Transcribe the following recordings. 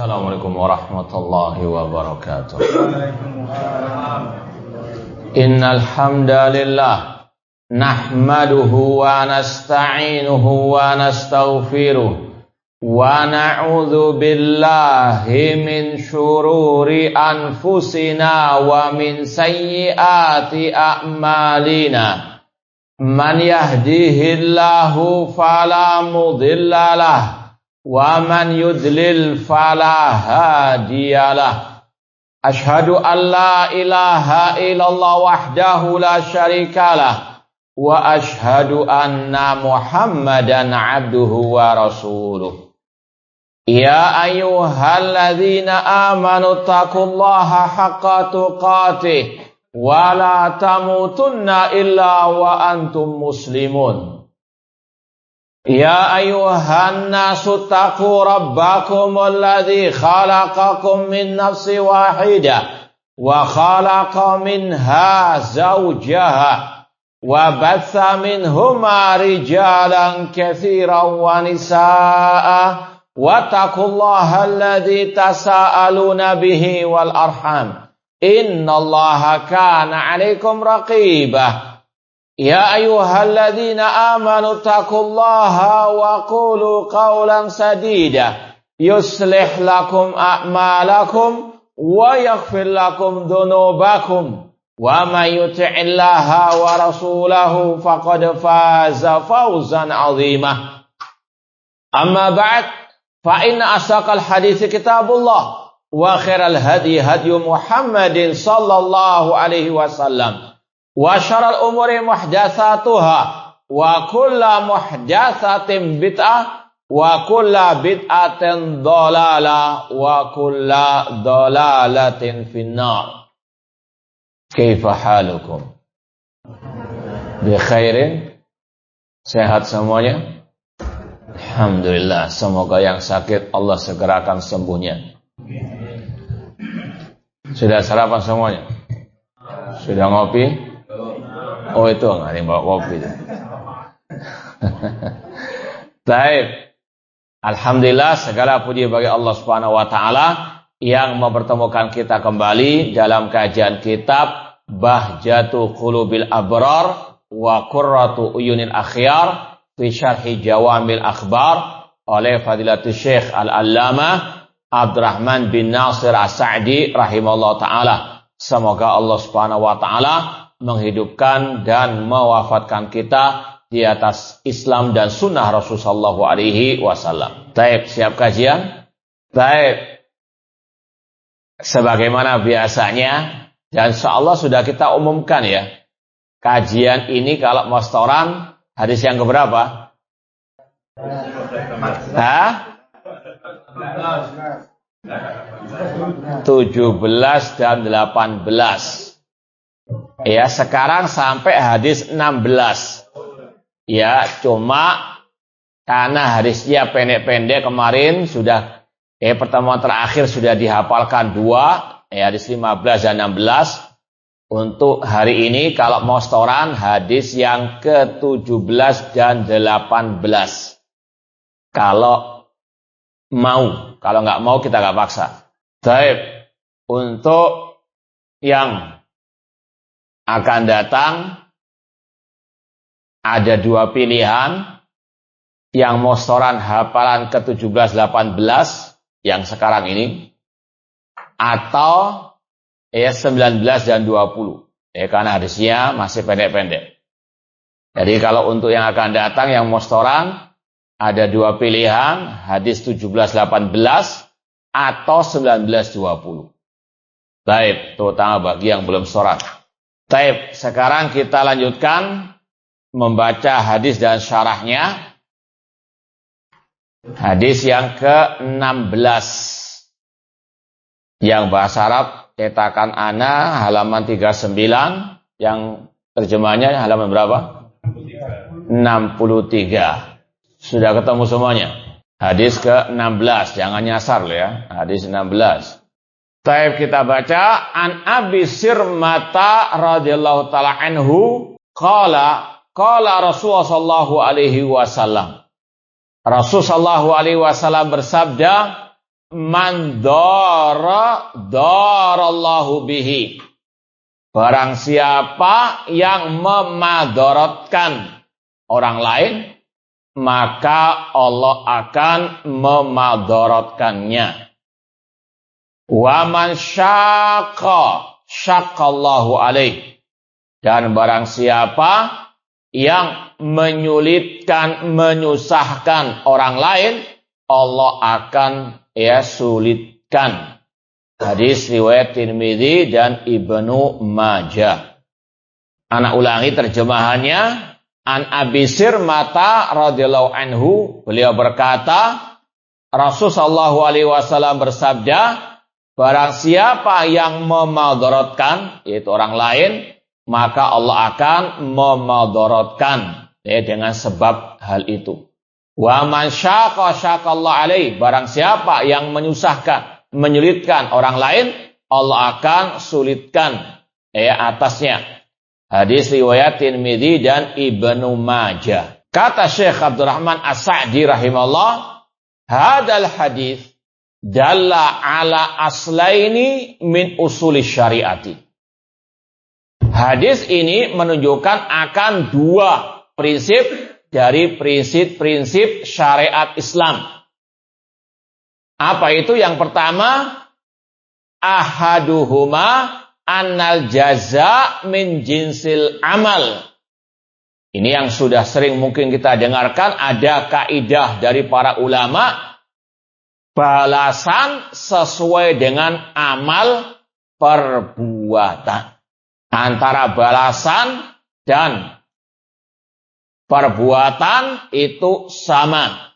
Assalamualaikum warahmatullahi wabarakatuh. Innal hamdalillah nahmaduhu wa nasta'inuhu wa nastaghfiruh wa na'udzu billahi min syururi anfusina wa min sayyiati a'malina. Man yahdihillahu fala mudilla lahu wa man yudlil fala hadiyalah. Ashhadu an la ilaha illallah wahdahu la syarikalah wa ashhadu anna Muhammadan abduhu wa rasuluh. Ya ayyuhalladzina amanu taqullaha haqqa tuqatih wa la tamutunna illa wa antum muslimun. Ya ayyuhan nasu taqu rabbakum alladzi khalaqakum min nafsin wahidah wa khalaqa minha zawjaha wa batha minhuma rijalan katsiran wa nisaa'a wattaqullaha alladzi tasaaluna bihi wal arham innallaha kana 'alaikum raqibah. Ya ayyuhalladzina amanu taqullaha wa qulu qawlan sadida yuslih lakum a'malakum wa yaghfir lakum dhunubakum wa may yuti'illaha wa rasulahu faqad faza fawzan 'azima. Amma ba'd, fa inna asaqal hadits kitabullah wa khairal hadi hadyu Muhammadin sallallahu alaihi wasallam. Wa syarrul umuri muhdatsatuha wa kullu muhdatsatin bid'ah wa kullu bid'atin dhalalah wa kullu dhalalatin finnar. Kaifa halukum? Bi khairin? Sehat semuanya? Alhamdulillah, semoga yang sakit Allah segerakan sembuhnya. Sudah sarapan semuanya? Sudah ngopi? Oh itu nggak ada yang bawa kopi. Baik. Alhamdulillah, segala puji bagi Allah Subhanahu wa taala yang mempertemukan kita kembali dalam kajian kitab Bahjatu Qulubil Abrar wa Qurratu Uyunil Akhyar fi Syarhi Jawamil Akhbar oleh Fadilatul Syekh Al-Allamah Abdurrahman bin Nasir As-Sa'di rahimahullah taala. Semoga Allah Subhanahu wa taala menghidupkan dan mewafatkan kita di atas Islam dan sunnah Rasulullah sallallahu alaihi wasallam. Baik, siap kajian? Baik. Sebagaimana biasanya dan insyaallah sudah kita umumkan ya. Kajian ini kalau mau setoran hadis yang keberapa? 17 dan 18. Ya, sekarang sampai hadis 16. Ya, cuma karena hadisnya pendek-pendek kemarin sudah pertemuan terakhir sudah dihafalkan 2, hadis 15 dan 16. Untuk hari ini kalau mau setoran hadis yang ke-17 dan 18. Kalau mau, kalau nggak mau kita nggak paksa. Baik, untuk yang akan datang ada 2 pilihan. Yang mau setoran hafalan ke-17 18 yang sekarang ini, atau 19 dan 20 karena hadisnya masih pendek-pendek. Jadi kalau untuk yang akan datang yang mau setoran ada 2 pilihan, hadis 17 18 atau 19 20. Baik, terutama bagi yang belum setoran. Baik, sekarang kita lanjutkan membaca hadis dan syarahnya. Hadis yang ke-16 yang bahasa Arab cetakan Ana halaman 39, yang terjemahnya halaman berapa? 63. Sudah ketemu semuanya? Hadis ke-16, jangan nyasar loh ya. Hadis 16. Taib kita baca an Abi Sirmata radhiyallahu taala anhu qala Rasulullah sallallahu alaihi wasallam. Rasul sallallahu alaihi wasallam bersabda, man darallahu bihi. Barang siapa yang memadaratkan orang lain, maka Allah akan memadaratkannya. Wa man syaqallahu alaih. Dan barang siapa yang menyulitkan, menyusahkan orang lain, Allah akan sulitkan. Hadis riwayat Tirmidzi dan Ibnu Majah. Anak ulangi terjemahannya. An Abi Sirmata radhiyallahu anhu, beliau berkata, Rasulullah SAW bersabda, barang siapa yang memadaratkan, yaitu orang lain, maka Allah akan memadaratkan dengan sebab hal itu. Wa man syaqallahu alaih, barang siapa yang menyusahkan, menyulitkan orang lain, Allah akan sulitkan atasnya. Hadis riwayat Tirmidzi dan Ibnu Majah. Kata Syekh Abdurrahman As-Sa'di rahimahullah, hadal hadis dalla ala aslaini min usuli syariati. Hadis ini menunjukkan akan dua prinsip dari prinsip-prinsip syariat Islam. Apa itu? Yang pertama, ahaduhuma annal jaza min jinsil amal. Ini yang sudah sering mungkin kita dengarkan, ada kaidah dari para ulama, balasan sesuai dengan amal perbuatan. Antara balasan dan perbuatan itu sama.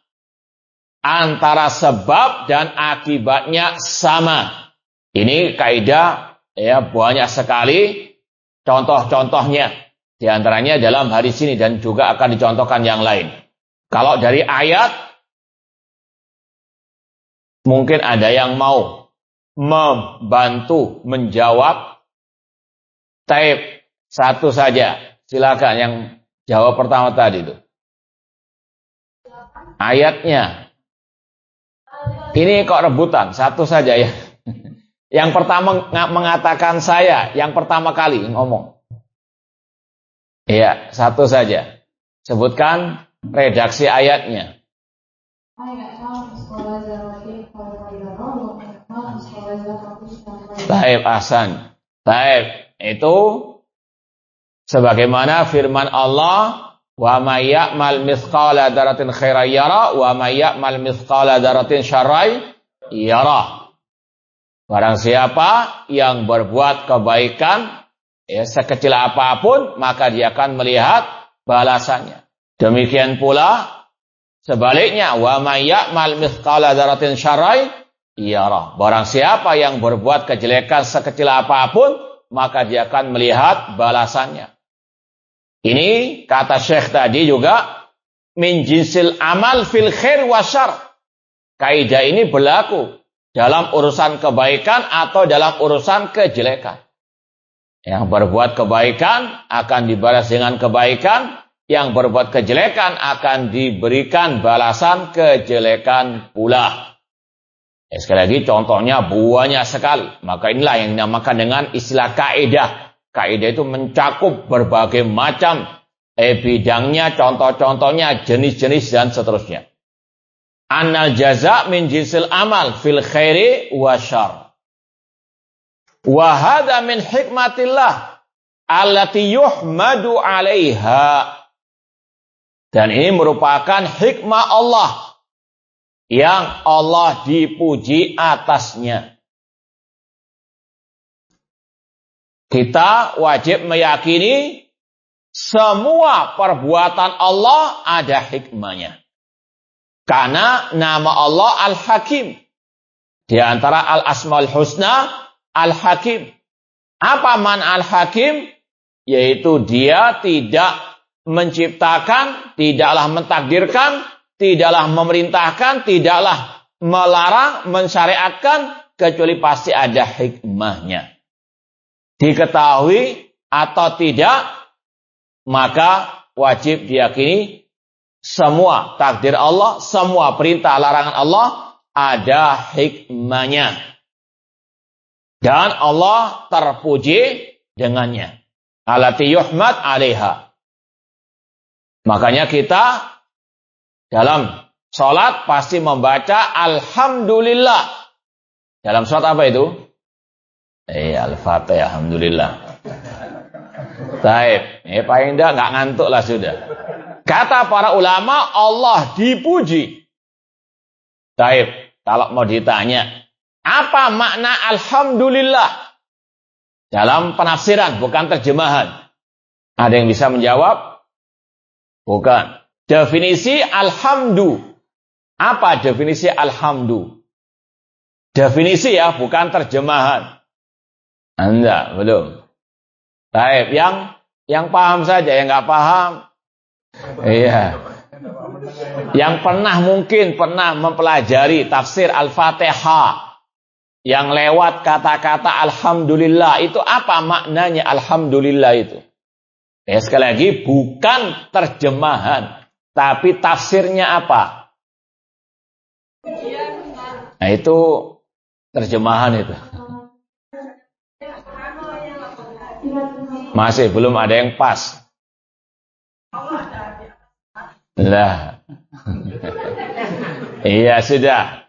Antara sebab dan akibatnya sama. Ini kaidah banyak sekali contoh-contohnya. Di antaranya dalam hadis ini dan juga akan dicontohkan yang lain. Kalau dari ayat, mungkin ada yang mau membantu menjawab. Taib satu saja. Silakan yang jawab pertama tadi itu. Ayatnya. Ini kok rebutan, satu saja ya. Yang pertama mengatakan saya, yang pertama kali ngomong. Iya, satu saja. Sebutkan redaksi ayatnya. Taib Hasan. Taib itu sebagaimana firman Allah, wa may ya'mal mithqala dzarratin khairan yara wa may ya'mal mithqala dzarratin syarran yara. Barang siapa yang berbuat kebaikan sekecil apapun, maka dia akan melihat balasannya. Demikian pula sebaliknya, wa may ya'mal mithqala dzarratin syarran yara. Barang siapa yang berbuat kejelekan sekecil apapun, maka dia akan melihat balasannya. Ini kata Syekh tadi juga min jinsil amal fil khair wa syarr. Kaidah ini berlaku dalam urusan kebaikan atau dalam urusan kejelekan. Yang berbuat kebaikan akan dibalas dengan kebaikan, yang berbuat kejelekan akan diberikan balasan kejelekan pula. Sekali lagi contohnya banyak sekali. Maka inilah yang dinamakan dengan istilah kaidah. Kaidah itu mencakup berbagai macam bidangnya, contoh-contohnya, jenis-jenis dan seterusnya. Annal jaza min jinsil amal fil khairi wa syarr. Wa hadha min hikmatillah allati yuhmadu 'alaiha. Dan ini merupakan hikmah Allah yang Allah dipuji atasnya. Kita wajib meyakini semua perbuatan Allah ada hikmahnya. Karena nama Allah Al-Hakim. Di antara Al-Asmaul Husna, Al-Hakim. Apa makna Al-Hakim? Yaitu dia tidak menciptakan, tidaklah mentakdirkan, tidaklah memerintahkan, tidaklah melarang, mensyariatkan, kecuali pasti ada hikmahnya. Diketahui atau tidak, maka wajib diyakini semua takdir Allah, semua perintah larangan Allah ada hikmahnya. Dan Allah terpuji dengannya. Allati yuhmad 'alaiha. Makanya kita dalam sholat pasti membaca alhamdulillah. Dalam sholat apa itu? Al-Fatihah, alhamdulillah. Baik, paling enggak ngantuk lah sudah. Kata para ulama, Allah dipuji. Baik, kalau mau ditanya, apa makna alhamdulillah? Dalam penafsiran, bukan terjemahan. Ada yang bisa menjawab? Bukan. Definisi alhamdu. Apa definisi alhamdu? Definisi ya, bukan terjemahan. Anda belum. Baik, yang paham saja, yang nggak paham. Iya. Yang mungkin pernah mempelajari tafsir Al-Fatihah. Yang lewat kata-kata alhamdulillah, itu apa maknanya alhamdulillah itu? Ya, sekali lagi bukan terjemahan, tapi tafsirnya apa? Nah, itu terjemahan itu. Masih belum ada yang pas. Lah. Iya sudah.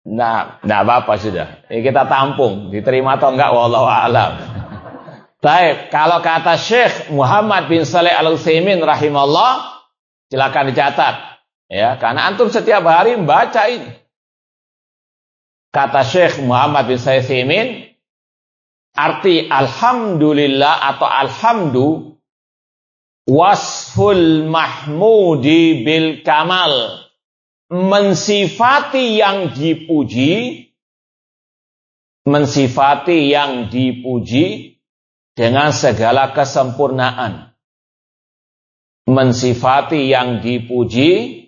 Nah, enggak apa-apa sudah. Ini kita tampung, diterima atau enggak wallahu a'lam. Baik, kalau kata Syekh Muhammad bin Shalih Al-Utsaimin rahimahullah, silakan dicatat ya, karena antum setiap hari membaca ini. Kata Syekh Muhammad bin Shalih Al-Utsaimin, arti alhamdulillah atau alhamdu wasful mahmudi bil kamal, mensifati yang dipuji, dengan segala kesempurnaan. Mensifati yang dipuji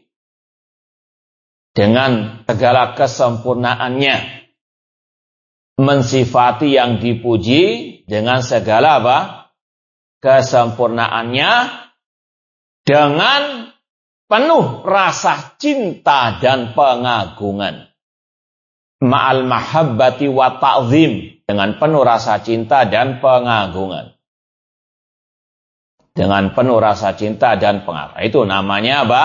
dengan segala kesempurnaannya. Mensifati yang dipuji dengan segala apa? Kesempurnaannya, dengan penuh rasa cinta dan pengagungan. Ma'al mahabbati wa ta'zim, dengan penuh rasa cinta dan pengagungan. Dengan penuh rasa cinta dan pengagungan. Itu namanya apa?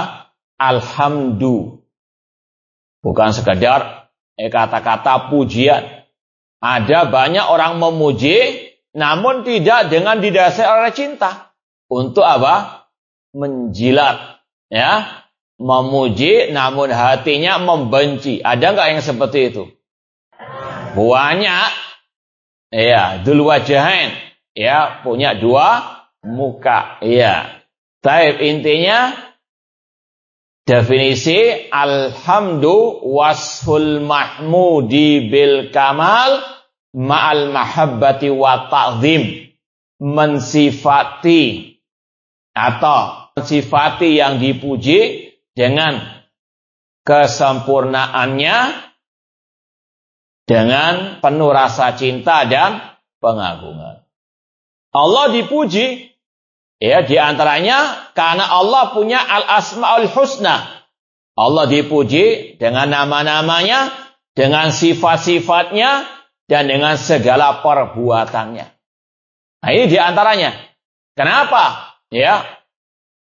Alhamdu. Bukan sekedar kata-kata pujian. Ada banyak orang memuji, namun tidak dengan didasari oleh cinta. Untuk apa? Menjilat. Ya, memuji namun hatinya membenci. Ada nggak yang seperti itu? Banyak. Ya, dzul wajhain. Ya, punya dua muka. Ya. Taib, intinya definisi alhamdu wasful mahmudi bil kamal ma'al mahabbati wa ta'zim. Mensifati atau sifati yang dipuji dengan kesempurnaannya, dengan penuh rasa cinta dan pengagungan. Allah dipuji, ya, diantaranya karena Allah punya al-asma'ul husna. Allah dipuji dengan nama-namanya, dengan sifat-sifatnya, dan dengan segala perbuatannya. Nah, ini diantaranya. Kenapa? Ya,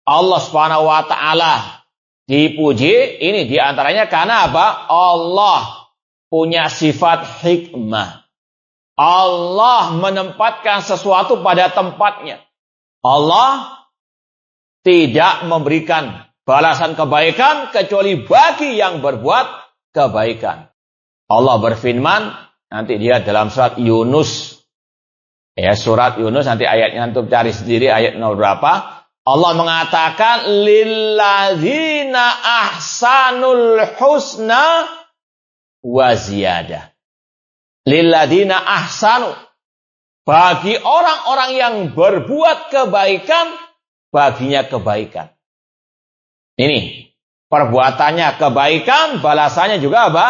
Allah Subhanahu wa taala dipuji, ini diantaranya karena apa? Allah punya sifat hikmah. Allah menempatkan sesuatu pada tempatnya. Allah tidak memberikan balasan kebaikan kecuali bagi yang berbuat kebaikan. Allah berfirman, nanti dia dalam surat Yunus. Ya, surat Yunus nanti ayatnya antum cari sendiri ayat 0 berapa. Allah mengatakan lilladzina ahsanul husna wa ziyadah. Lilladzina ahsanu, bagi orang-orang yang berbuat kebaikan, baginya kebaikan. Ini perbuatannya kebaikan, balasannya juga apa?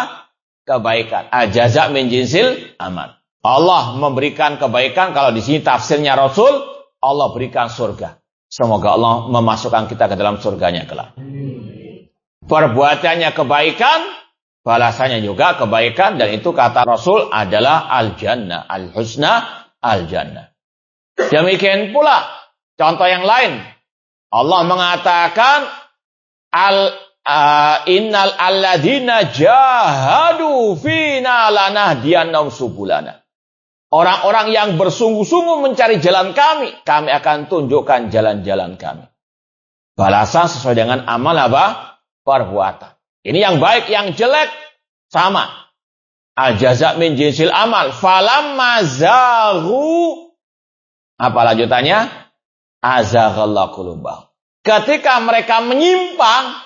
Kebaikan. Al-jaza' min jinsil amal. Allah memberikan kebaikan, kalau di sini tafsirnya Rasul, Allah berikan surga. Semoga Allah memasukkan kita ke dalam surganya kelak. Perbuatannya kebaikan, balasannya juga kebaikan, dan itu kata Rasul adalah al-jannah, al-husna, al-jannah. Demikian pula contoh yang lain. Allah mengatakan innal alladzina jahadu fina lanahdiyannahum subulana. Orang-orang yang bersungguh-sungguh mencari jalan kami akan tunjukkan jalan-jalan kami. Balasan sesuai dengan amal apa? Perbuatan. Ini yang baik, yang jelek sama. Al-jaza' min jinsil amal. Falamma zaghu, apa lanjutannya? Azaghallahu qulubahum. Ketika mereka menyimpang,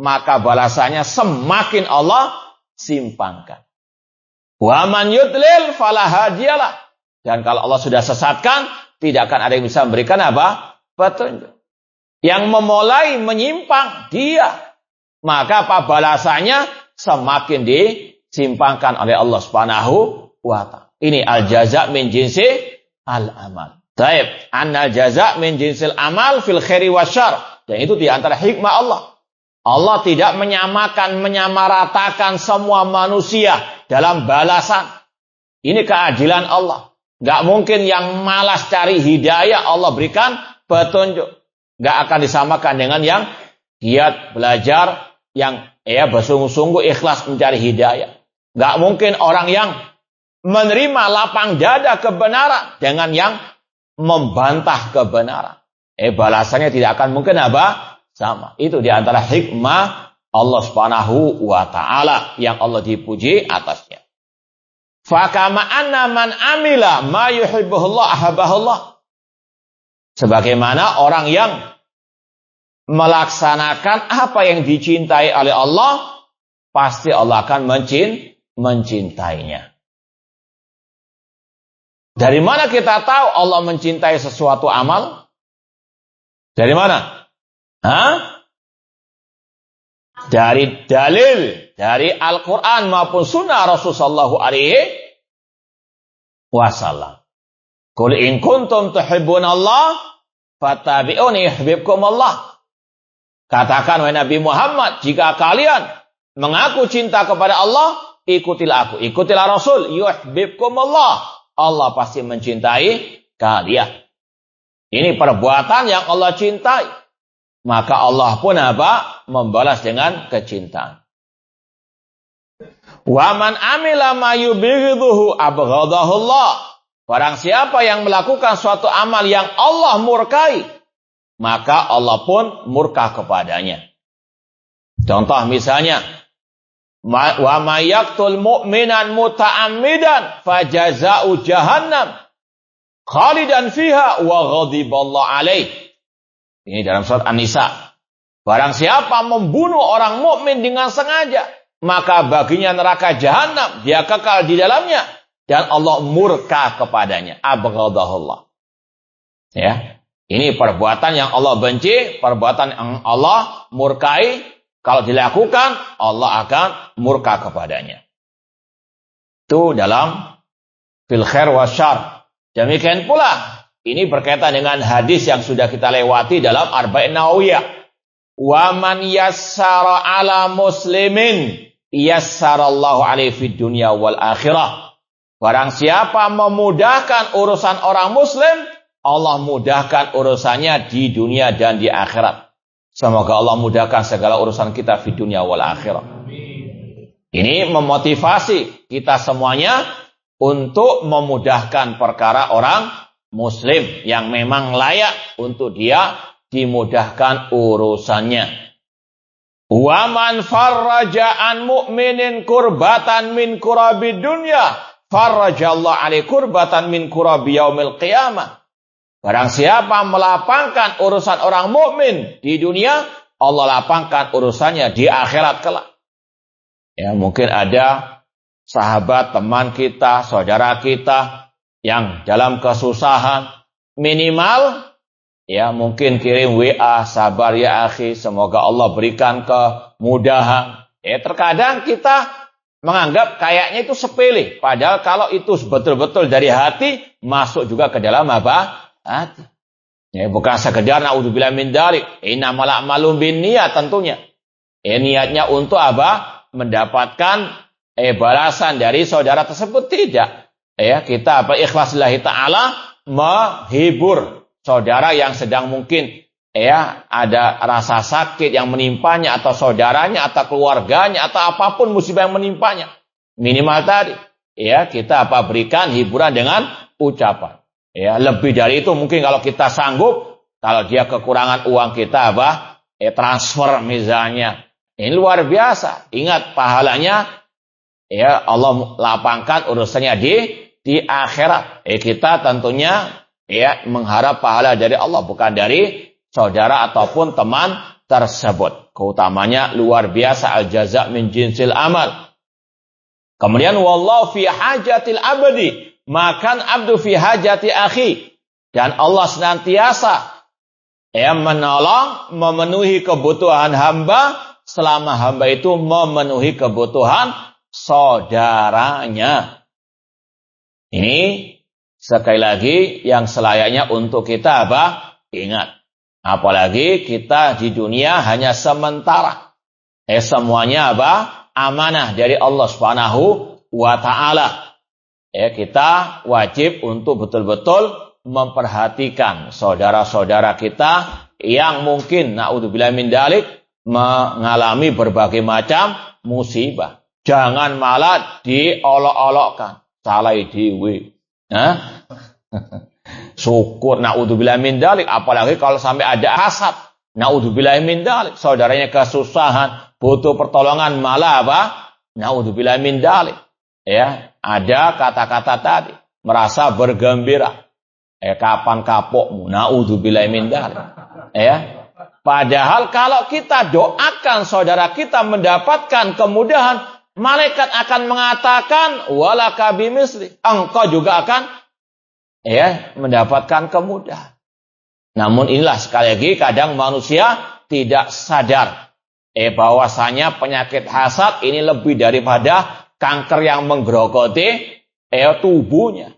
maka balasannya semakin Allah simpangkan. Wa man yudlil fala hadiyalah. Dan kalau Allah sudah sesatkan, tidak akan ada yang bisa memberikan apa? Petunjuk. Yang memulai menyimpang dia, maka apa balasannya? Semakin disimpangkan oleh Allah Subhanahu wa ta'ala. Ini al-jaza' min jinsi al-amal. Taib, annal jaza' min jinsil amal fil khairi wasyarr. Dan itu di antara hikmah Allah. Allah tidak menyamaratakan semua manusia dalam balasan. Ini keadilan Allah. Gak mungkin yang malas cari hidayah Allah berikan petunjuk. Gak akan disamakan dengan yang giat belajar, yang bersungguh-sungguh ikhlas mencari hidayah. Gak mungkin orang yang menerima lapang dada kebenaran dengan yang membantah kebenaran. Balasannya tidak akan mungkin apa? Sama. Itu di antara hikmah Allah Subhanahu wa ta'ala yang Allah dipuji atasnya. Fakama anna man amila ma yuhibbuhullah ahabahullah. Sebagaimana orang yang melaksanakan apa yang dicintai oleh Allah, pasti Allah akan mencintainya. Dari mana kita tahu Allah mencintai sesuatu amal? Dari mana? Dari dalil, dari Al-Quran maupun sunnah Rasulullah SAW. Qul in kuntum tuhibbunallah fattabi'uni yuhibbukumullah. Katakan wahai Nabi Muhammad, jika kalian mengaku cinta kepada Allah, ikutilah aku, ikutilah Rasul, yuhibbukumullah. Allah pasti mencintai kalian. Ini perbuatan yang Allah cintai. Maka Allah pun apa? Membalas dengan kecintaan. Wa man amila ma yubghidhuhu abghadahullah. Barang siapa yang melakukan suatu amal yang Allah murkai, maka Allah pun murka kepadanya. Contoh misalnya, wa may yaqtul mu'minan muta'ammidan fajaza'u jahannam khalidan fiha wa ghadiballahu alaihi. Ini dalam surat An-Nisa. Barang siapa membunuh orang mukmin dengan sengaja, maka baginya neraka jahanam, dia kekal di dalamnya, dan Allah murka kepadanya. Abghadahullah. Ya, ini perbuatan yang Allah benci, perbuatan yang Allah murkai. Kalau dilakukan, Allah akan murka kepadanya. Itu dalam fil khair wasyarr. Demikian pula. Ini berkaitan dengan hadis yang sudah kita lewati dalam Arba'in Nawawiyah. Wa man yassara ala muslimin yassarallahu alaihi fid dunya wal akhirah. Barang siapa memudahkan urusan orang muslim, Allah mudahkan urusannya di dunia dan di akhirat. Semoga Allah mudahkan segala urusan kita di dunia wal akhirah. Ini memotivasi kita semuanya untuk memudahkan perkara orang Muslim yang memang layak untuk dia dimudahkan urusannya. Wa man farraja an mu'minin kurbatan min kurabi dunya farrajallahu alaihi kurbatan min kurabi yaumil qiyamah. Barang siapa melapangkan urusan orang mukmin di dunia, Allah lapangkan urusannya di akhirat kelak. Ya, mungkin ada sahabat, teman kita, saudara kita yang dalam kesusahan, minimal ya mungkin kirim WA, sabar ya akhi, semoga Allah berikan kemudahan. Terkadang kita menganggap kayaknya itu sepele, padahal kalau itu betul-betul dari hati, masuk juga ke dalam apa? Hati. Bukan sekedar naudzubillah min dzalik, innamal a'malu binniyat tentunya. Niatnya untuk apa? mendapatkan balasan dari saudara tersebut, tidak. Kita ikhlas lillahi ta'ala menghibur saudara yang sedang mungkin ada rasa sakit yang menimpanya, atau saudaranya, atau keluarganya, atau apapun musibah yang menimpanya. Minimal tadi kita berikan hiburan dengan ucapan. Lebih dari itu mungkin kalau kita sanggup, kalau dia kekurangan uang, kita transfer misalnya. Ini luar biasa. Ingat pahalanya Allah lapangkan urusannya di akhirat. Kita tentunya mengharap pahala dari Allah, bukan dari saudara ataupun teman tersebut. Keutamanya luar biasa, al jaza min jinsil amal. Kemudian wallahu fi hajatil abdi, makan abdu fi hajati akhi. Dan Allah senantiasa menolong, memenuhi kebutuhan hamba selama hamba itu memenuhi kebutuhan saudaranya. Ini sekali lagi yang selayaknya untuk kita ingat. Apalagi kita di dunia hanya sementara. Semuanya amanah dari Allah Subhanahu wa ta'ala. Kita wajib untuk betul-betul memperhatikan saudara-saudara kita yang mungkin naudzubillah min dzalik mengalami berbagai macam musibah. Jangan malah diolok-olokkan. Salah dhewe. Syukur naudzubillah min dzalik, apalagi kalau sampai ada hasad. Naudzubillah min dzalik, saudaranya kesusahan, butuh pertolongan, malah naudzubillah min dzalik. Ada kata-kata tadi, merasa bergembira. Kapan kapokmu? Naudzubillah min dzalik. Padahal kalau kita doakan saudara kita mendapatkan kemudahan, malaikat akan mengatakan walaka bimisli, engkau juga akan mendapatkan kemudahan. Namun inilah sekali lagi kadang manusia tidak sadar bahwasanya penyakit hasad ini lebih daripada kanker yang menggerogoti tubuhnya.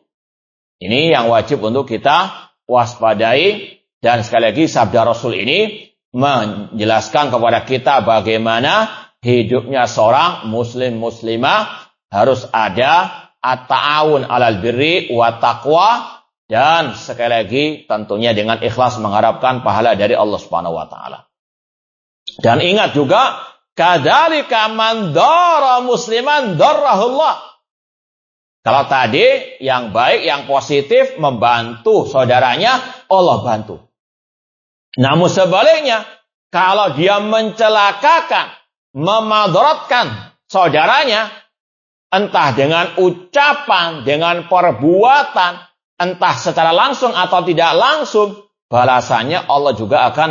Ini yang wajib untuk kita waspadai, dan sekali lagi sabda Rasul ini menjelaskan kepada kita bagaimana hidupnya seorang muslim muslimah harus ada at-ta'awun 'alal birri wa taqwa, dan sekali lagi tentunya dengan ikhlas mengharapkan pahala dari Allah Subhanahu wa taala. Dan ingat juga kadzalika man dara musliman darrahullah. Kalau tadi yang baik, yang positif membantu saudaranya, Allah bantu. Namun sebaliknya, kalau dia mencelakakan, memadaratkan saudaranya, entah dengan ucapan, dengan perbuatan, entah secara langsung atau tidak langsung, balasannya Allah juga akan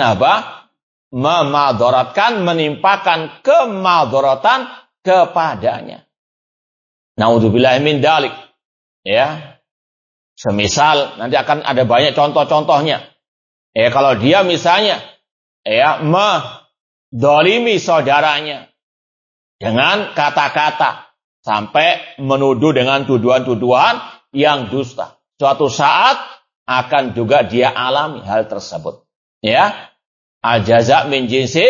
memadaratkan, menimpakan kemadaratan kepadanya. Naudzubillah min dzalik. Semisal nanti akan ada banyak contoh-contohnya. Kalau dia misalnya mendolimi saudaranya dengan kata-kata sampai menuduh dengan tuduhan-tuduhan yang dusta, suatu saat akan juga dia alami hal tersebut. Al jaza min jinsi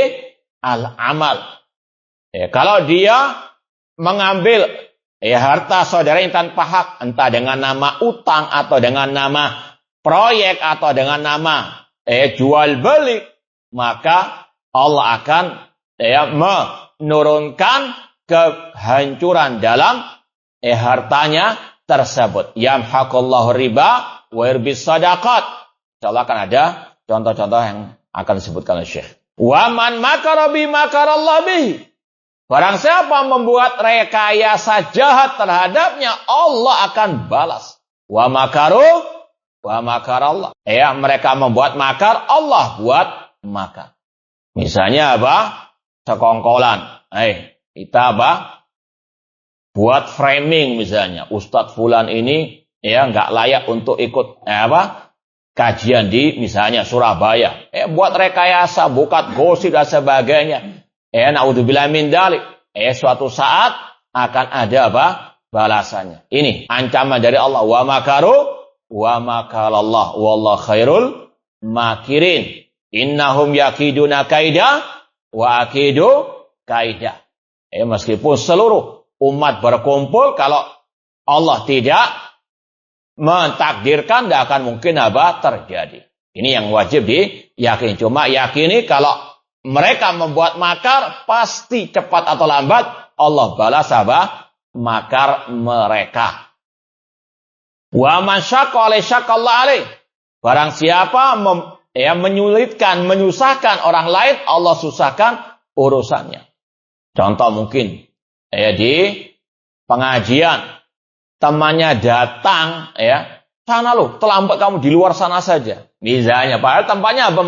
al amal. Kalau dia mengambil harta saudaranya tanpa hak, entah dengan nama utang atau dengan nama proyek atau dengan nama jual beli, maka Allah akan menurunkan kehancuran dalam hartanya tersebut. Yamhaqullahu riba wa yurbis shadaqat. Insyaallah akan ada contoh-contoh yang akan disebutkan oleh Syekh. Wa man makara bi makarallahu bihi. Barang siapa membuat rekayasa jahat terhadapnya, Allah akan balas. Wa makaru wa makarallah. Mereka membuat makar, Allah buat makar. Misalnya sekongkolan. Kita buat framing misalnya. Ustadz fulan ini nggak layak untuk ikut kajian di misalnya Surabaya. Buat rekayasa, bukat gosip dan sebagainya. Naudzubillah min dzalik. Suatu saat akan ada balasannya. Ini ancaman dari Allah. Wa makaru wa makarallah wallahu khairul makirin. Innahum yakiduna kaida wa akidu kaida. Meskipun seluruh umat berkumpul, kalau Allah tidak mentakdirkan, tidak akan mungkin apa terjadi. Ini yang wajib diyakini. Cuma yakini kalau mereka membuat makar, pasti cepat atau lambat Allah balas apa? Makar mereka. Wa man syaqqa alaihi syaqallahu alaihi. Barang siapa menyulitkan, menyusahkan orang lain, Allah susahkan urusannya. Contoh mungkin di pengajian, temannya datang, sana lu, terlambat kamu di luar sana saja. Misalnya, padahal tempatnya apa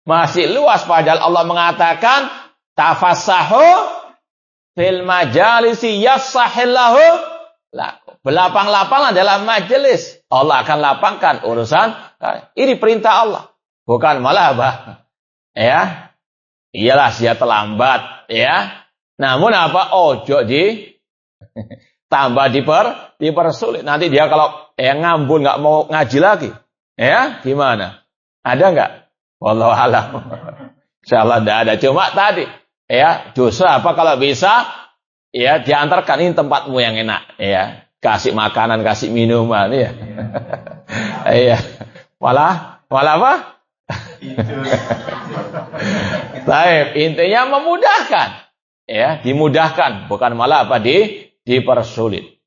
masih luas. Padahal Allah mengatakan, tafassahu fil majalisi yassahillahu lakum. Berlapang-lapanglah dalam majelis. Allah akan lapangkan urusan. Ini perintah Allah. Bukan malah apa? Iyalah dia terlambat. Namun apa? Ojo tambah dipersulit. Nanti dia kalau ngambun nggak mau ngaji lagi. Gimana? Ada nggak? Wallahu a'lam. Insyaallah tidak ada. Cuma tadi justru apa kalau bisa diantarkan, ini tempatmu yang enak, kasih makanan, kasih minuman, malah apa? Baik, intinya memudahkan, dimudahkan, bukan malah apa dipersulit.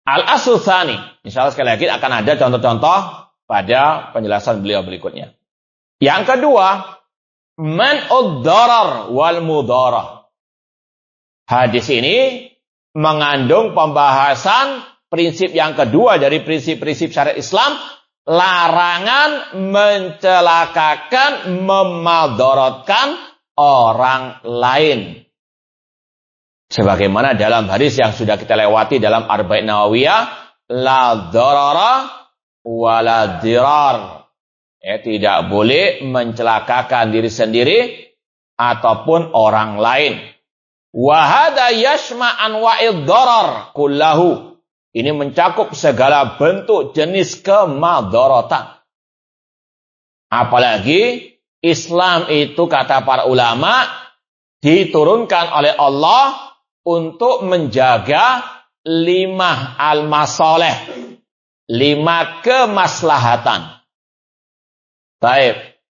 Al-aslu tsani, insyaallah sekali lagi akan ada contoh-contoh pada penjelasan beliau berikutnya. Yang kedua, man'ud darar wal mudarah. Hadis ini mengandung pembahasan prinsip yang kedua dari prinsip-prinsip syariat Islam, larangan mencelakakan, memadaratkan orang lain. Sebagaimana dalam hadis yang sudah kita lewati dalam Arba'in Nawawiyah, la darara wa la dirar. Tidak boleh mencelakakan diri sendiri ataupun orang lain. Wa hadza yashma anwa'id darar kullahu. Ini mencakup segala bentuk jenis kemadaratan. Apalagi Islam itu, kata para ulama, diturunkan oleh Allah untuk menjaga 5 al-masalih, 5 kemaslahatan. Baik.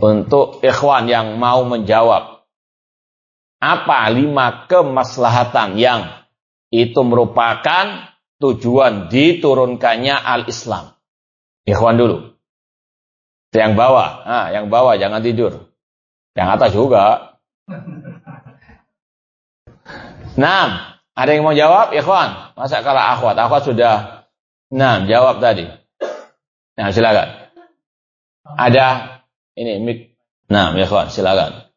Untuk ikhwan yang mau menjawab, apa 5 kemaslahatan yang itu merupakan tujuan diturunkannya al-Islam? Ikhwan dulu. Yang bawah. Yang bawah jangan tidur. Yang atas juga. 6. Ada yang mau jawab, ikhwan? Masa kalau akhwat? Akhwat sudah 6 jawab tadi. Nah, silakan. Ada ini mik. Nah, ikhwan, silakan.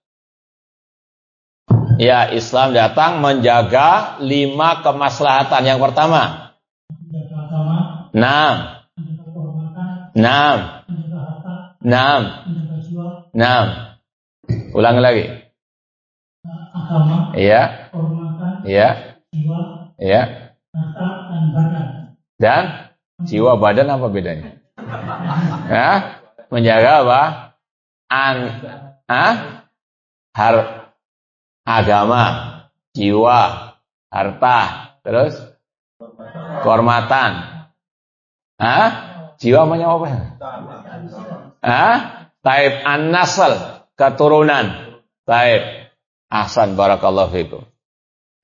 Ya, Islam datang menjaga 5 kemaslahatan. Yang pertama. 6. 6. 6. Ulangi lagi. Agama. Iya. Iya. Iya. Dan jiwa badan apa bedanya? Menjaga apa? Agama, jiwa, harta, terus kehormatan. Jiwa namanya apa? Taib an-nasl, keturunan. Taib. Ahsan, barakallahu fikum.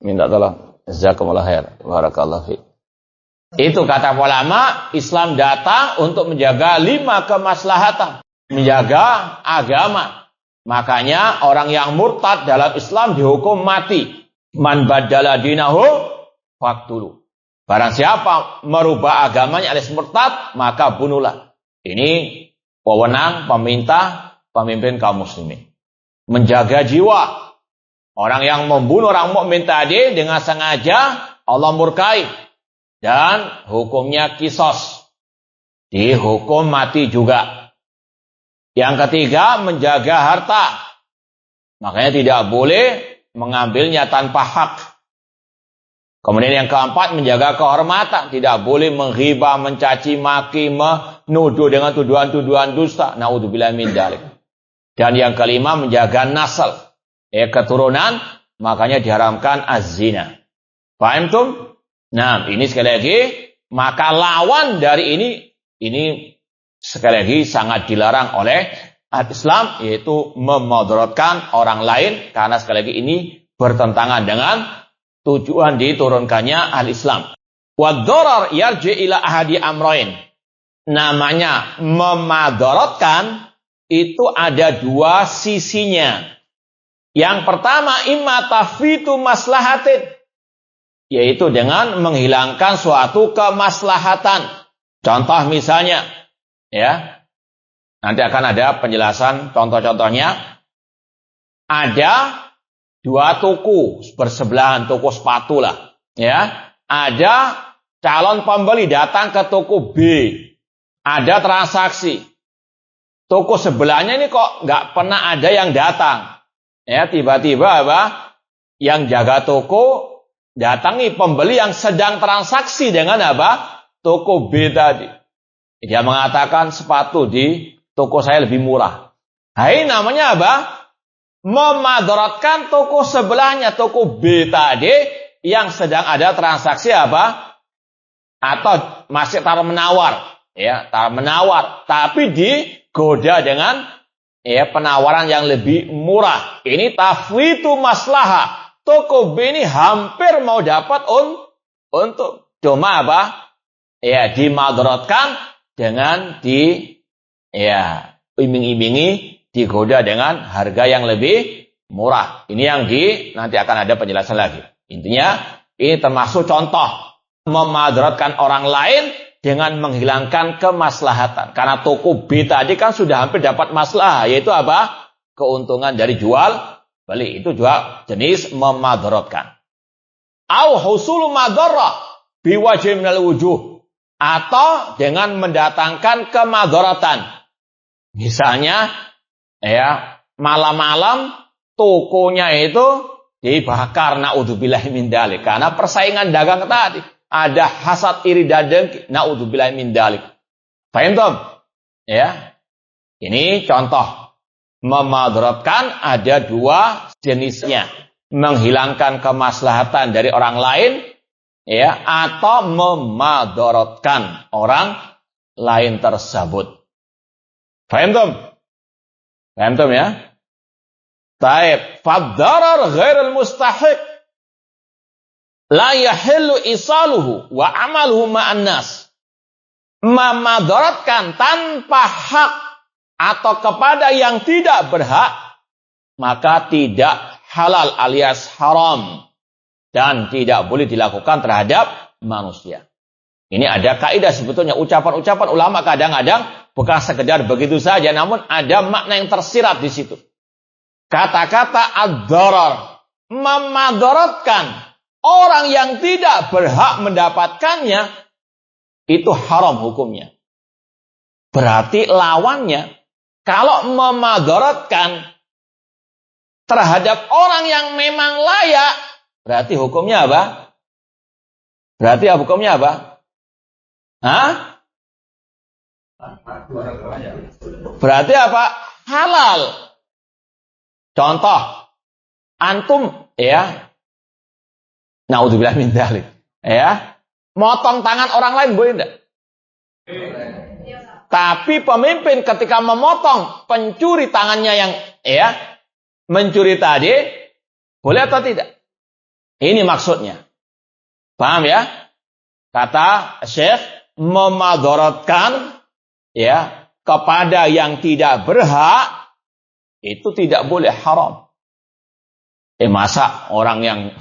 Minta tolong. Jazakumullah khair. Barakallahu fikum. Itu kata ulama, Islam datang untuk menjaga 5 kemaslahatan. Menjaga agama. Makanya orang yang murtad dalam Islam dihukum mati. Man badala dinahu faqtulu. Barang siapa merubah agamanya alias murtad, maka bunuhlah. Ini wewenang pemerintah, pemimpin kaum muslimin. Menjaga jiwa. Orang yang membunuh orang mukmin tadi dengan sengaja, Allah murkai. Dan hukumnya kisos. Dihukum mati juga. Yang ketiga, menjaga harta. Makanya tidak boleh mengambilnya tanpa hak. Kemudian yang keempat, menjaga kehormatan. Tidak boleh menghibah, mencaci maki, menuduh dengan tuduhan-tuduhan dusta. Naudzubillah min dzalik. Dan yang kelima, menjaga nasl. keturunan, makanya diharamkan az-zina. Paham tuh? Nah, ini sekali lagi, maka lawan dari ini sekali lagi sangat dilarang oleh Islam, yaitu memudaratkan orang lain, karena sekali lagi ini bertentangan dengan tujuan diturunkannya al-Islam. Wad-darar yarji ila ahadi amrain. Namanya memadaratkan itu ada dua sisinya. Yang pertama imma tafwitu maslahatin, yaitu dengan menghilangkan suatu kemaslahatan. Contoh misalnya, ya, nanti akan ada penjelasan contoh-contohnya. Ada dua toko bersebelahan, toko sepatu lah, ya. Ada calon pembeli datang ke toko B, ada transaksi. Toko sebelahnya ini kok nggak pernah ada yang datang, ya. Tiba-tiba yang jaga toko datangi pembeli yang sedang transaksi dengan toko B tadi. Dia mengatakan sepatu di toko saya lebih murah. Hai, namanya memadaratkan toko sebelahnya, toko B tadi yang sedang ada transaksi atau masih tawar menawar, ya, tawar menawar, tapi digoda dengan penawaran yang lebih murah. Ini tafwitu maslahah. Toko B ini hampir mau dapat untuk cuma dimadaratkan dengan iming-imingi, digoda dengan harga yang lebih murah. Ini yang nanti akan ada penjelasan lagi. Intinya ini termasuk contoh memadaratkan orang lain dengan menghilangkan kemaslahatan. Karena toko B tadi kan sudah hampir dapat maslahah, yaitu keuntungan dari jual beli. Itu juga jenis memadaratkan. Au husulu madarrah biwajhin minal wujuh, atau dengan mendatangkan kemadaratan. Misalnya malam-malam tokonya itu dibakar, naudzubillahi min dzalik, karena persaingan dagang tadi ada hasad, iri dan dengki, naudzubillahi min dzalik. Paham toh? Ya. Ini contoh memadaratkan ada dua jenisnya. Menghilangkan kemaslahatan dari orang lain, ya, atau memadaratkan orang lain tersebut. Paham toh? Paham toh ya? Taib, faddarar ghairul mustahiq la yahillu isaluhu wa amaluhu ma'an nas. Memadaratkan tanpa hak atau kepada yang tidak berhak, maka tidak halal alias haram dan tidak boleh dilakukan terhadap manusia. Ini ada kaidah sebetulnya, ucapan-ucapan ulama kadang-kadang bukan sekedar begitu saja, namun ada makna yang tersirat di situ. Kata-kata ad-darar, memadaratkan orang yang tidak berhak mendapatkannya, itu haram hukumnya. Berarti lawannya, kalau memadaratkan terhadap orang yang memang layak, berarti hukumnya apa? Berarti hukumnya apa? Hah? Berarti apa? Halal. Contoh, antum naudzubillah min dzalik, motong tangan orang lain boleh enggak? Tapi pemimpin ketika memotong pencuri tangannya yang mencuri tadi, boleh atau tidak? Ini maksudnya. Paham ya? Kata Syekh, memadaratkan kepada yang tidak berhak, itu tidak boleh, haram. Masa orang yang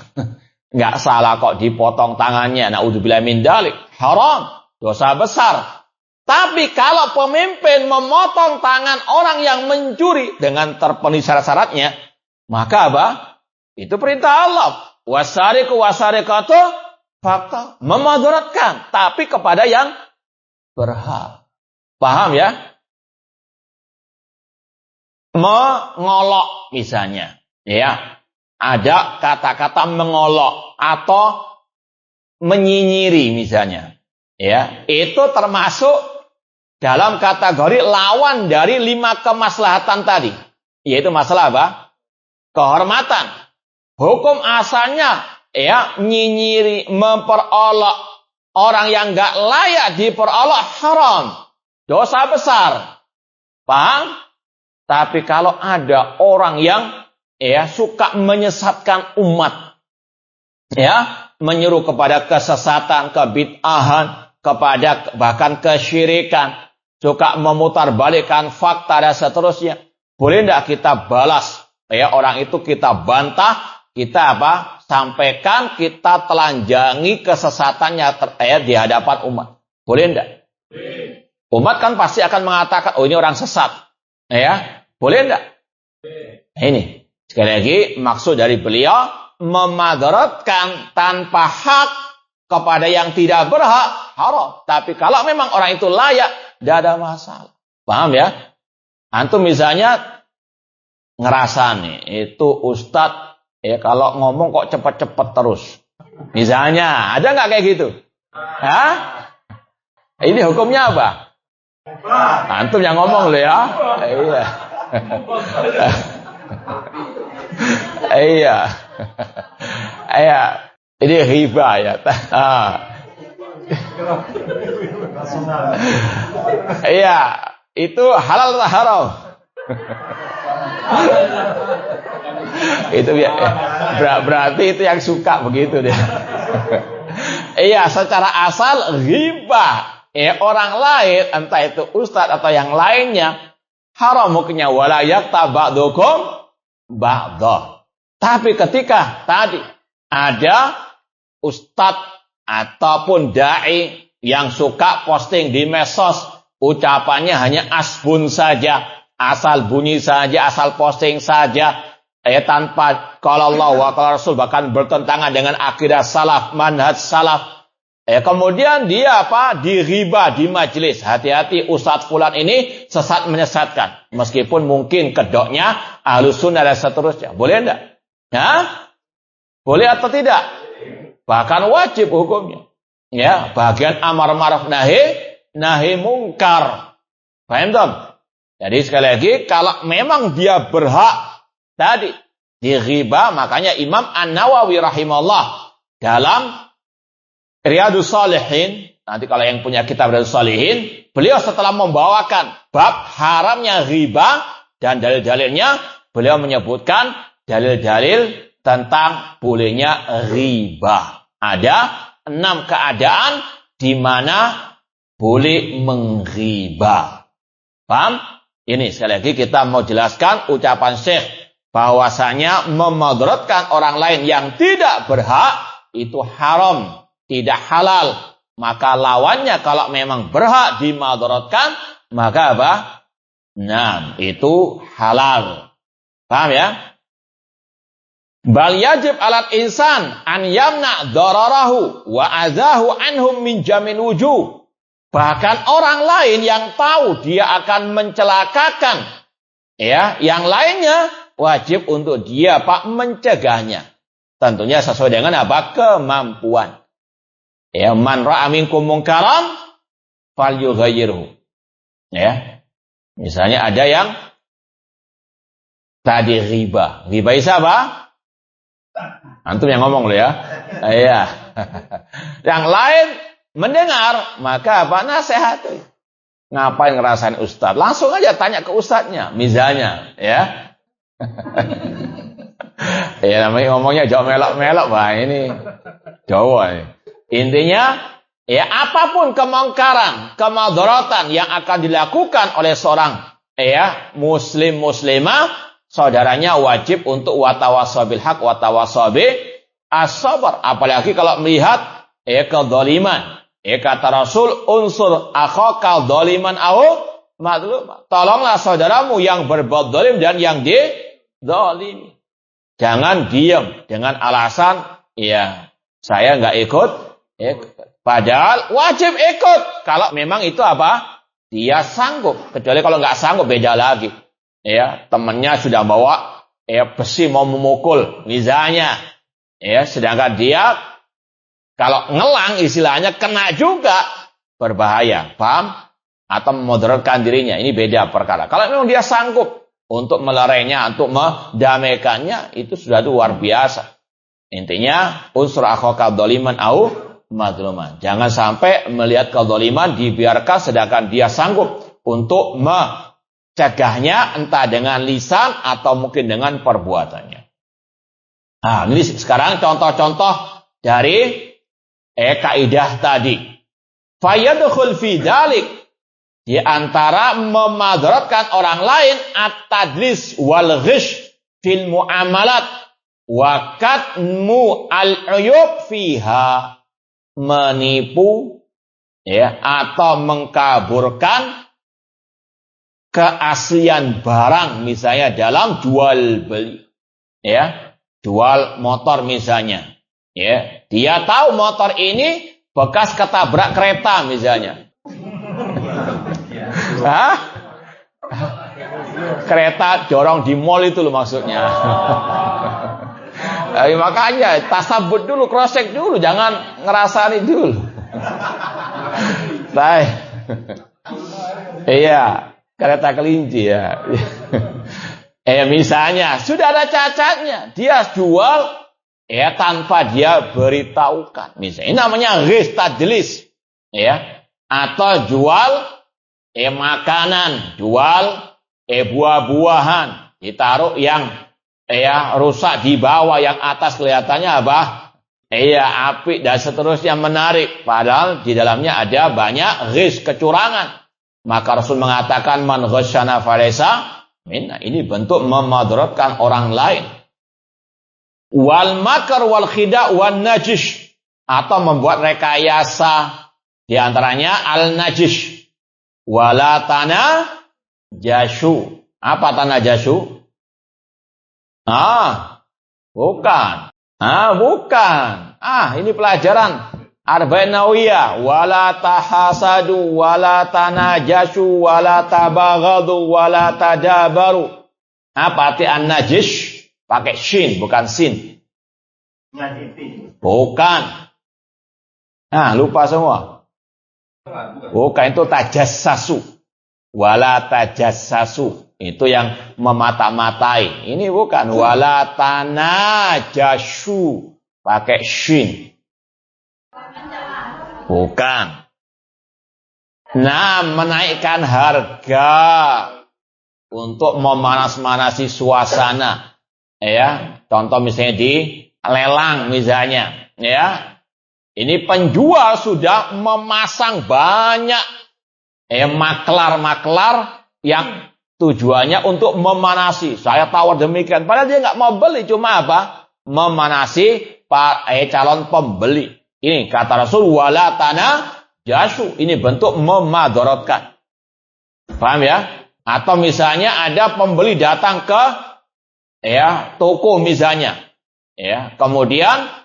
nggak salah kok dipotong tangannya, naudzubillah min dzalik, haram, dosa besar. Tapi kalau pemimpin memotong tangan orang yang mencuri dengan terpenuhi syarat-syaratnya, maka itu perintah Allah. Wasariqu wasariqatu fakta, memadaratkan, tapi kepada yang berhak. Paham ya? Mengolok misalnya, ada kata-kata mengolok atau menyinyiri misalnya, itu termasuk dalam kategori lawan dari 5 kemaslahatan tadi, yaitu masalah kehormatan. Hukum asalnya ya nyinyiri, memperolok orang yang enggak layak diperolok haram. Dosa besar. Paham? Tapi kalau ada orang yang ya suka menyesatkan umat, ya, menyuruh kepada kesesatan, kebid'ahan, kepada bahkan kesyirikan, suka memutarbalikkan fakta dan seterusnya, boleh tidak kita balas? Ya, orang itu kita bantah, kita sampaikan, kita telanjangi kesesatannya di hadapan umat. Boleh tidak? Umat kan pasti akan mengatakan, oh ini orang sesat. Ya, boleh tidak? Ini sekali lagi maksud dari beliau memadaratkan tanpa hak kepada yang tidak berhak haram. Tapi kalau memang orang itu layak, tidak ada masalah. Paham ya? Antum misalnya ngerasa nih, itu ustadz ya kalau ngomong kok cepet-cepet terus. Misalnya, ada nggak kayak gitu? Hah? Ini hukumnya apa? Antum yang ngomong loh ya. Iya. Iya. Iya. Ini riba ya. Iya. Itu halal atau haram? Itu berarti itu yang suka begitu deh. Iya, secara asal riba. Orang lain, entah itu ustadz atau yang lainnya, haram hukumnya wala yakta ba'dukum ba'dah. Tapi ketika tadi ada ustadz ataupun dai yang suka posting di medsos, ucapannya hanya asbun saja, asal bunyi saja, asal posting saja, tanpa qala Allah wa qala Rasul, bahkan bertentangan dengan akidah salaf, manhaj salaf. Kemudian dia diriba di majelis. Hati-hati, Ustadz fulan ini sesat menyesatkan. Meskipun mungkin kedoknya Ahlus Sunnah dan seterusnya. Boleh enggak? Ya? Boleh atau tidak? Bahkan wajib hukumnya. Ya, bagian amar ma'ruf nahi mungkar. Paham tak? Jadi sekali lagi, kalau memang dia berhak tadi diriba, makanya Imam An-Nawawi rahimahullah dalam Riyadhus Shalihin, nanti kalau yang punya kitab Riyadhus Shalihin, beliau setelah membawakan bab haramnya riba dan dalil-dalilnya, beliau menyebutkan dalil-dalil tentang bolehnya riba. Ada 6 keadaan di mana boleh mengriba. Paham? Ini sekali lagi kita mau jelaskan ucapan Syekh bahwasanya memadaratkan orang lain yang tidak berhak itu haram. Tidak halal, maka lawannya kalau memang berhak dimadaratkan, maka apa? Nah, itu halal. Paham ya? Bal yajib alat insan an yamna dararahu wa azahu anhum min jamin wujuh. Bahkan orang lain yang tahu dia akan mencelakakan yang lainnya, wajib untuk dia mencegahnya. Tentunya sesuai dengan kemampuan. Man ra'a minkum munkaran falyughayyirhu. Misalnya ada yang tadi riba. Riba itu apa? Antum yang ngomong loh ya. Iya. Yang lain mendengar, maka nasihat. Ngapain ngerasain ustaz? Langsung aja tanya ke ustaznya, misalnya, ya. Ya namanya ngomongnya jauh melok-melok, ini Jawa ya. Intinya, apapun kemungkaran, kemadaratan yang akan dilakukan oleh seorang muslim muslimah, saudaranya wajib untuk watawasabil haq watawasabil as-sabar. Apalagi kalau melihat kedzaliman. Kata Rasul, unsur akhaka dzaliman au madlum. Tolonglah saudaramu yang berbuat zalim dan yang dizalimi. Jangan diam dengan alasan saya enggak ikut. Padahal wajib ikut kalau memang itu dia sanggup. Kecuali kalau nggak sanggup beda lagi. Temannya sudah bawa besi mau memukul misalnya. Sedangkan dia kalau ngelang istilahnya kena juga, berbahaya, paham? Atau memudaratkan dirinya. Ini beda perkara. Kalau memang dia sanggup untuk melerainya, untuk mendamaikannya, itu sudah luar biasa. Intinya, unsur akhaka dzaliman au mazluman. Jangan sampai melihat kezaliman dibiarkan sedangkan dia sanggup untuk mencegahnya entah dengan lisan atau mungkin dengan perbuatannya. Nah, ini sekarang contoh-contoh dari kaidah tadi. Fayadkhul fi dzalik, di antara memadaratkan orang lain at-tadlis wal ghish fil muamalat wa katmu al-uyub fiha, menipu ya atau mengkaburkan keaslian barang, misalnya dalam jual beli, ya, jual motor misalnya, ya, dia tahu motor ini bekas ketabrak kereta misalnya. Hah? Kereta dorong di mall itu loh maksudnya. Makanya tasabut dulu, cross check dulu, jangan ngerasani dulu. Baik. Iya, kereta kelinci ya. Misalnya sudah ada cacatnya, dia jual tanpa dia beritahukan. Misalnya ini namanya ghis tadlis, ya. Atau jual makanan, jual buah-buahan, ditaruh yang rusak di bawah, yang atas kelihatannya apa? Apik dan seterusnya, menarik, padahal di dalamnya ada banyak ghis, kecurangan. Maka Rasul mengatakan man ghasyana falaysa minna, ini bentuk memadaratkan orang lain. Wal makar wal khida' wan najish, atau membuat rekayasa, di antaranya al najish. Wala tanah jashu. Apa tanah jashu? Bukan. Bukan. Ini pelajaran Arba'in Nawawiyah. Wala tahasadu, wala tanajashu, wala tabaghadu, wala tadabaru. Apa arti an-najish? Pakai shin, bukan sin. Bukan. Lupa semua. Bukan, itu tajassasu. Wala tajassasu. Itu yang memata-matai. Ini bukan. Wala tanajashu. Pakai shin. Bukan. Nah, menaikkan harga untuk memanas-manasi suasana. Ya, contoh misalnya di lelang misalnya, ya. Ini penjual sudah memasang banyak maklar-maklar yang tujuannya untuk memanasi. Saya tawar demikian, padahal dia nggak mau beli, cuma apa? Memanasi calon pembeli. Ini kata Rasul, wala tanah jasu. Ini bentuk memadaratkan. Paham ya? Atau misalnya ada pembeli datang ke toko misalnya. Kemudian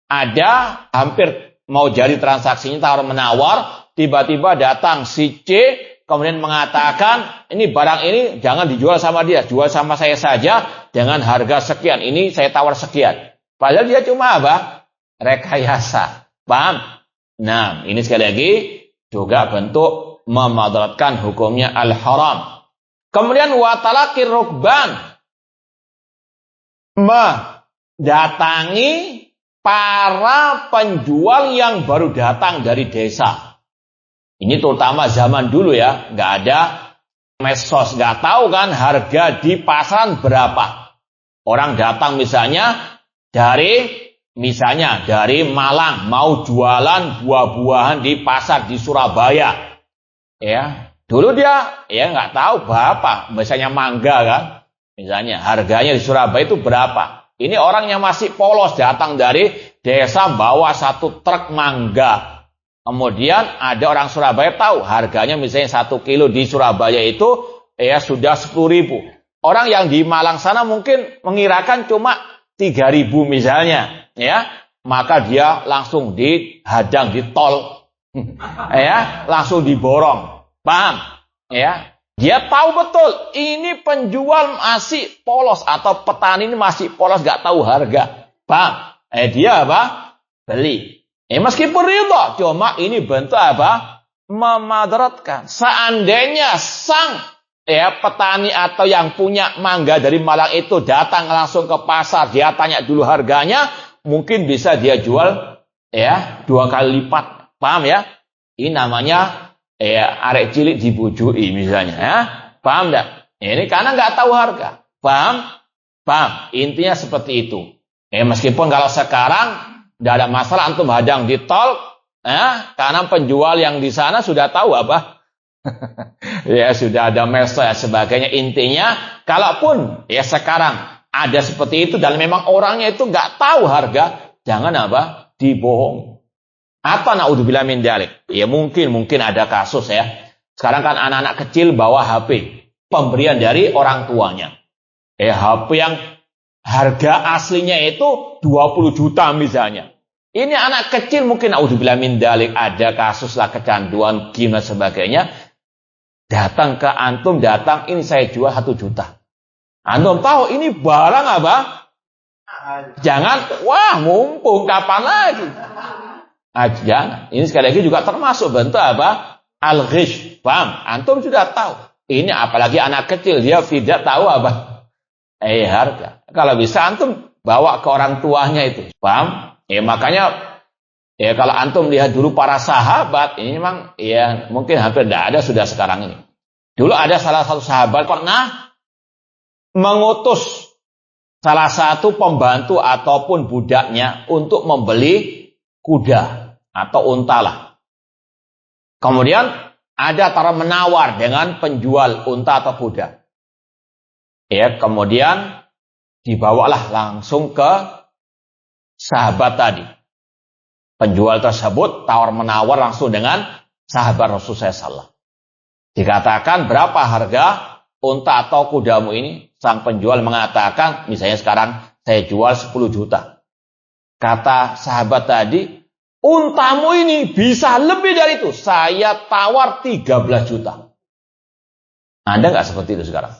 ada hampir mau jadi transaksinya tawar-menawar, tiba-tiba datang si C, kemudian mengatakan, ini barang ini jangan dijual sama dia, jual sama saya saja dengan harga sekian, ini saya tawar sekian. Padahal dia cuma apa? Rekayasa. Paham? Nah, ini sekali lagi juga bentuk memadaratkan, hukumnya al-haram. Kemudian watalakir rukban, mendatangi para penjual yang baru datang dari desa. Ini terutama zaman dulu ya, nggak ada medsos, nggak tahu kan harga di pasaran berapa. Orang datang misalnya dari Malang, mau jualan buah-buahan di pasar di Surabaya. Ya, dulu dia nggak tahu berapa, misalnya mangga kan, misalnya harganya di Surabaya itu berapa. Ini orang yang masih polos datang dari desa bawa 1 truk mangga. Kemudian ada orang Surabaya tahu harganya misalnya 1 kilo di Surabaya itu sudah 10.000. Orang yang di Malang sana mungkin mengirakan cuma 3.000 misalnya, ya. Maka dia langsung dihadang di tol. Langsung diborong. Paham? Ya. Dia tahu betul, ini penjual masih polos atau petani ini masih polos, gak tahu harga. Paham? Dia apa? Beli. Meskipun ridho, cuma ini bentuk apa? Memadaratkan. Seandainya sang petani atau yang punya mangga dari Malang itu datang langsung ke pasar, dia tanya dulu harganya, mungkin bisa dia jual 2 kali lipat. Paham ya? Ini namanya arek cilik dibujui misalnya ya. Paham enggak? Ini karena nggak tahu harga. Paham? Paham? Intinya seperti itu. Meskipun kalau sekarang tidak ada masalah antum hadang di tol, karena penjual yang di sana sudah tahu apa? Ya sudah ada meso ya sebagainya. Intinya, kalaupun sekarang ada seperti itu dan memang orangnya itu nggak tahu harga, jangan dibohong. Atau naudzubillah min dzalik. Ya mungkin ada kasus ya. Sekarang kan anak-anak kecil bawa HP pemberian dari orang tuanya. HP yang harga aslinya itu 20 juta misalnya. Ini anak kecil mungkin naudzubillah min dzalik ada kasus lah kecanduan game dan sebagainya. Datang ke antum, ini saya jual 1 juta. Antum tahu ini barang apa? Jangan, wah mumpung kapan lagi? Jangan. Ini sekali lagi juga termasuk bentuk apa? Al-ghish. Paham? Antum sudah tahu. Ini apalagi anak kecil, dia tidak tahu apa? Harga. Kalau bisa antum bawa ke orang tuanya itu. Paham? Makanya kalau antum lihat dulu para sahabat, ini memang mungkin hampir tidak ada sudah sekarang ini. Dulu ada salah satu sahabat pernah mengutus salah satu pembantu ataupun budaknya untuk membeli kuda atau unta lah. Kemudian ada tawar menawar dengan penjual unta atau kuda. Kemudian dibawalah langsung ke sahabat tadi. Penjual tersebut tawar-menawar langsung dengan sahabat Rasulullah SAW. Dikatakan berapa harga unta atau kudamu ini? Sang penjual mengatakan, misalnya sekarang saya jual 10 juta. Kata sahabat tadi, untamu ini bisa lebih dari itu. Saya tawar 13 juta. Anda nggak seperti itu sekarang?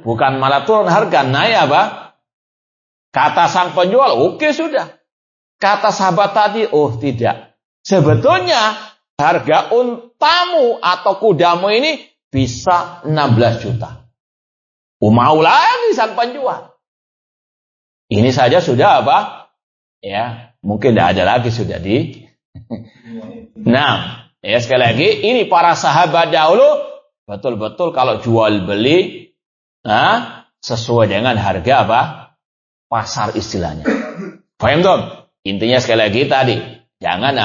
Bukan malah turun harga, naik apa? Kata sang penjual, oke sudah. Kata sahabat tadi, oh tidak. Sebetulnya harga untamu atau kudamu ini bisa 16 juta. Mau lagi sang penjual. Ini saja sudah apa? Mungkin tidak ada lagi sudah di. Nah, sekali lagi ini para sahabat dahulu betul-betul kalau jual beli sesuai dengan harga apa? Pasar istilahnya. Paham tuh? Intinya sekali lagi tadi, jangan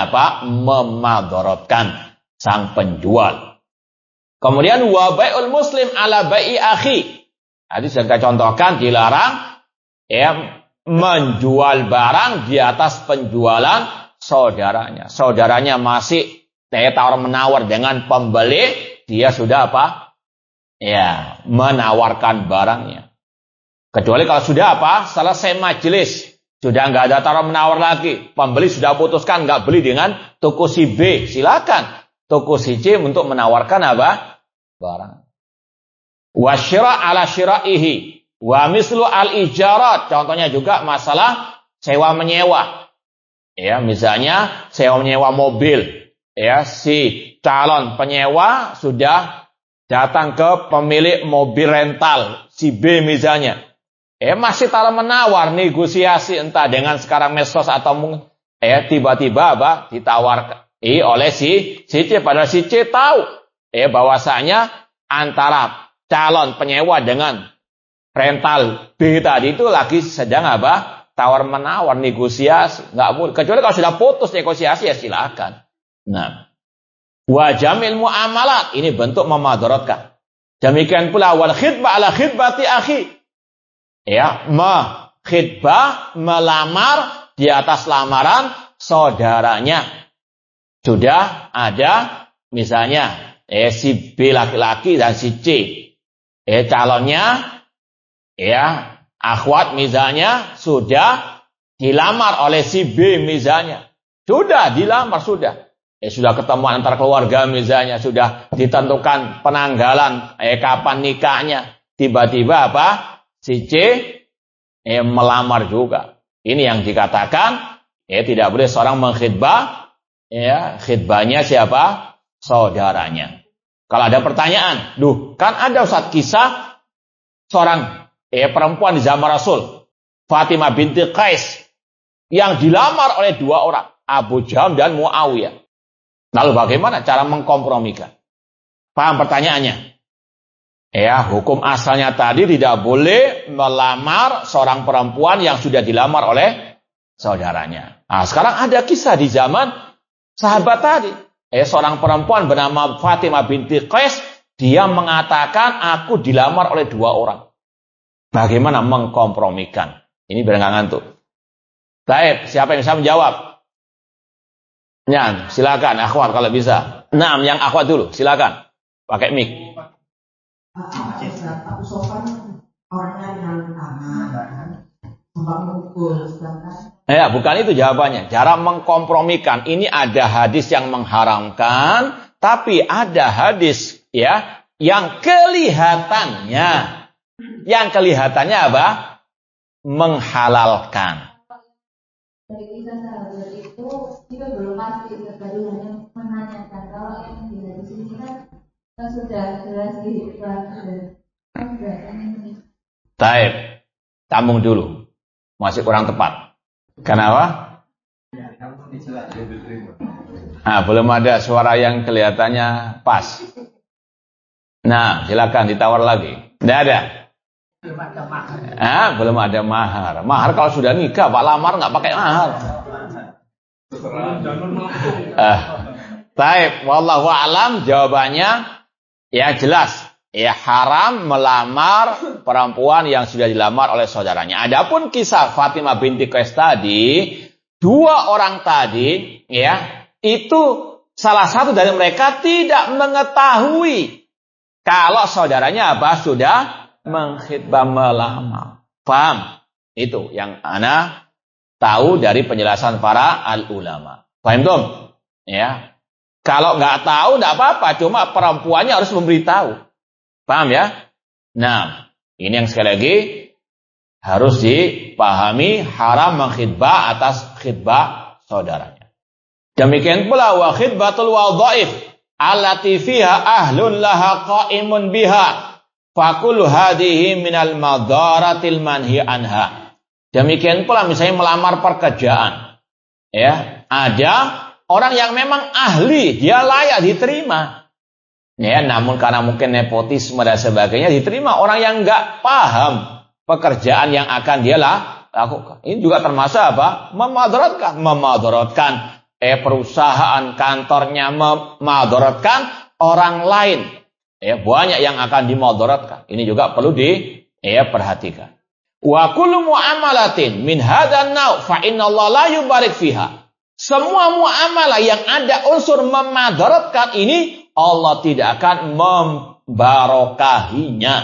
memadorotkan sang penjual. Kemudian wabai'ul muslim ala bai'i akhi. Tadi sudah kita contohkan dilarang menjual barang di atas penjualan saudaranya. Saudaranya masih tawar menawar dengan pembeli, dia sudah menawarkan barangnya. Kecuali kalau sudah selesai majelis. Sudah nggak ada tawar menawar lagi. Pembeli sudah putuskan nggak beli dengan toko si B. Silakan toko si C untuk menawarkan barang. Wasyira ala syira'ihi. Wa mislu al-ijarat. Contohnya juga masalah sewa menyewa. Misalnya sewa menyewa mobil. Si calon penyewa sudah datang ke pemilik mobil rental si B misalnya. Masih tawar menawar negosiasi entah dengan sekarang medsos atau mungkin tiba-tiba ditawar oleh si C, padahal si C tahu bahwasanya antara calon penyewa dengan rental B tadi itu lagi sedang tawar menawar negosiasi, nggak boleh kecuali kalau sudah putus negosiasi silakan. Nah, wa jamil muamalat ini bentuk memadorotkan. Demikian pula wal khitbah ala khitbati akhi. Khitbah melamar di atas lamaran saudaranya. Sudah ada misalnya si B laki-laki dan si C calonnya akhwat misalnya sudah dilamar oleh si B misalnya. Sudah dilamar sudah. Sudah ketemu antar keluarga misalnya, sudah ditentukan penanggalan kapan nikahnya. Tiba-tiba si C melamar juga. Ini yang dikatakan tidak boleh seorang mengkhitbah khitbahnya siapa? Saudaranya. Kalau ada pertanyaan, kan ada Ustaz kisah seorang perempuan di zaman Rasul, Fatimah binti Qais, yang dilamar oleh 2 orang, Abu Jaham dan Muawiyah. Lalu bagaimana cara mengkompromikan? Paham pertanyaannya? Hukum asalnya tadi tidak boleh melamar seorang perempuan yang sudah dilamar oleh saudaranya. Nah, sekarang ada kisah di zaman sahabat tadi. Seorang perempuan bernama Fatimah binti Qais, dia mengatakan aku dilamar oleh 2 orang. Bagaimana mengkompromikan? Ini biar nggak ngantuk. Baik, siapa yang bisa menjawab? Ya, silakan akhwat kalau bisa. Nah, yang akhwat dulu, silakan. Pakai mic. Aku sopan orangnya yang tangan, memukul, bukan itu jawabannya. Cara mengkompromikan. Ini ada hadis yang mengharamkan, tapi ada hadis yang kelihatannya apa? Menghalalkan. Dari kisah sahabat itu kita belum pasti, baru hanya menanyakan. Kalau yang di sini kan sudah jelas Taib, sambung dulu. Masih kurang tepat. Kenapa? Belum ada suara yang kelihatannya pas. Nah, silakan ditawar lagi. Tidak ada. Belum ada mahar. Mahar kalau sudah nikah, Pak lamar nggak pakai mahar. Taib, wallahu a'lam, jawabannya jelas. Haram melamar perempuan yang sudah dilamar oleh saudaranya. Adapun kisah Fatimah binti Qais tadi, 2 orang tadi, itu salah satu dari mereka tidak mengetahui kalau saudaranya sudah mengkhitbah melamar. Paham? Itu yang ana tahu dari penjelasan para al-ulama. Paham tuh? Kalau nggak tahu nggak apa-apa, cuma perempuannya harus memberitahu. Paham ya? Nah, ini yang sekali lagi harus dipahami, haram mengkhitbah atas khitbah saudaranya. Demikian pula wa khitbatul wadhaif allati fiha ahlun laha qa'imun biha fakul hadhihi minal madaratil manhi anha. Demikian pula misalnya melamar pekerjaan. Ada orang yang memang ahli, dia layak diterima. Namun karena mungkin nepotisme dan sebagainya diterima orang yang nggak paham pekerjaan yang akan dia lakukan. Ini juga termasuk apa? Memadaratkan perusahaan, kantornya, memadaratkan orang lain. Banyak yang akan dimadaratkan. Ini juga perlu diperhatikan. Wa kullu muamalatin min hadzal naw' fa innallaha la yubarik fiha. Semua muamalah yang ada unsur memadaratkan ini Allah tidak akan membarokahinya.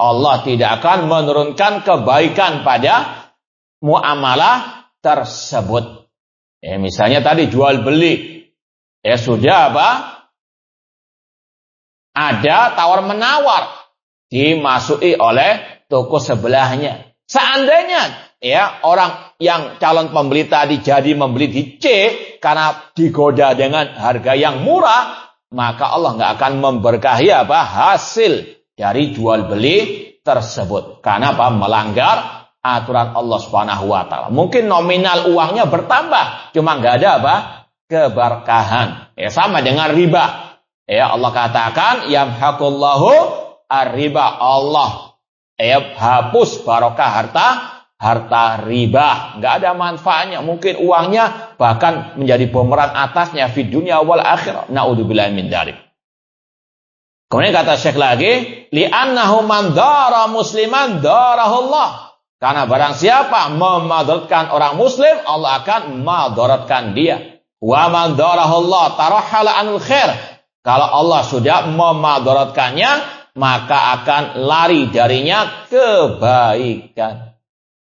Allah tidak akan menurunkan kebaikan pada muamalah tersebut. Misalnya tadi jual beli. Sudah apa? Ada tawar menawar dimasuki oleh toko sebelahnya. Seandainya orang yang calon pembeli tadi jadi membeli di C karena digoda dengan harga yang murah, maka Allah nggak akan memberkahi hasil dari jual beli tersebut. Karena melanggar aturan Allah Subhanahu wa taala. Mungkin nominal uangnya bertambah, cuma nggak ada keberkahan. Sama dengan riba. Allah katakan yamhaqullahu ar-riba. Allah hapus barokah harta riba, nggak ada manfaatnya. Mungkin uangnya bahkan menjadi bumerang atasnya di dunia wal akhirah. Naudzubillahi min dzalik. Kemudian kata Syekh lagi, li'annahu man dara musliman darahullah. Karena barang siapa memadaratkan orang muslim, Allah akan madaratkan dia. Wa man darahullah tarahala anil khair. Kalau Allah sudah memadaratkannya, maka akan lari darinya kebaikan.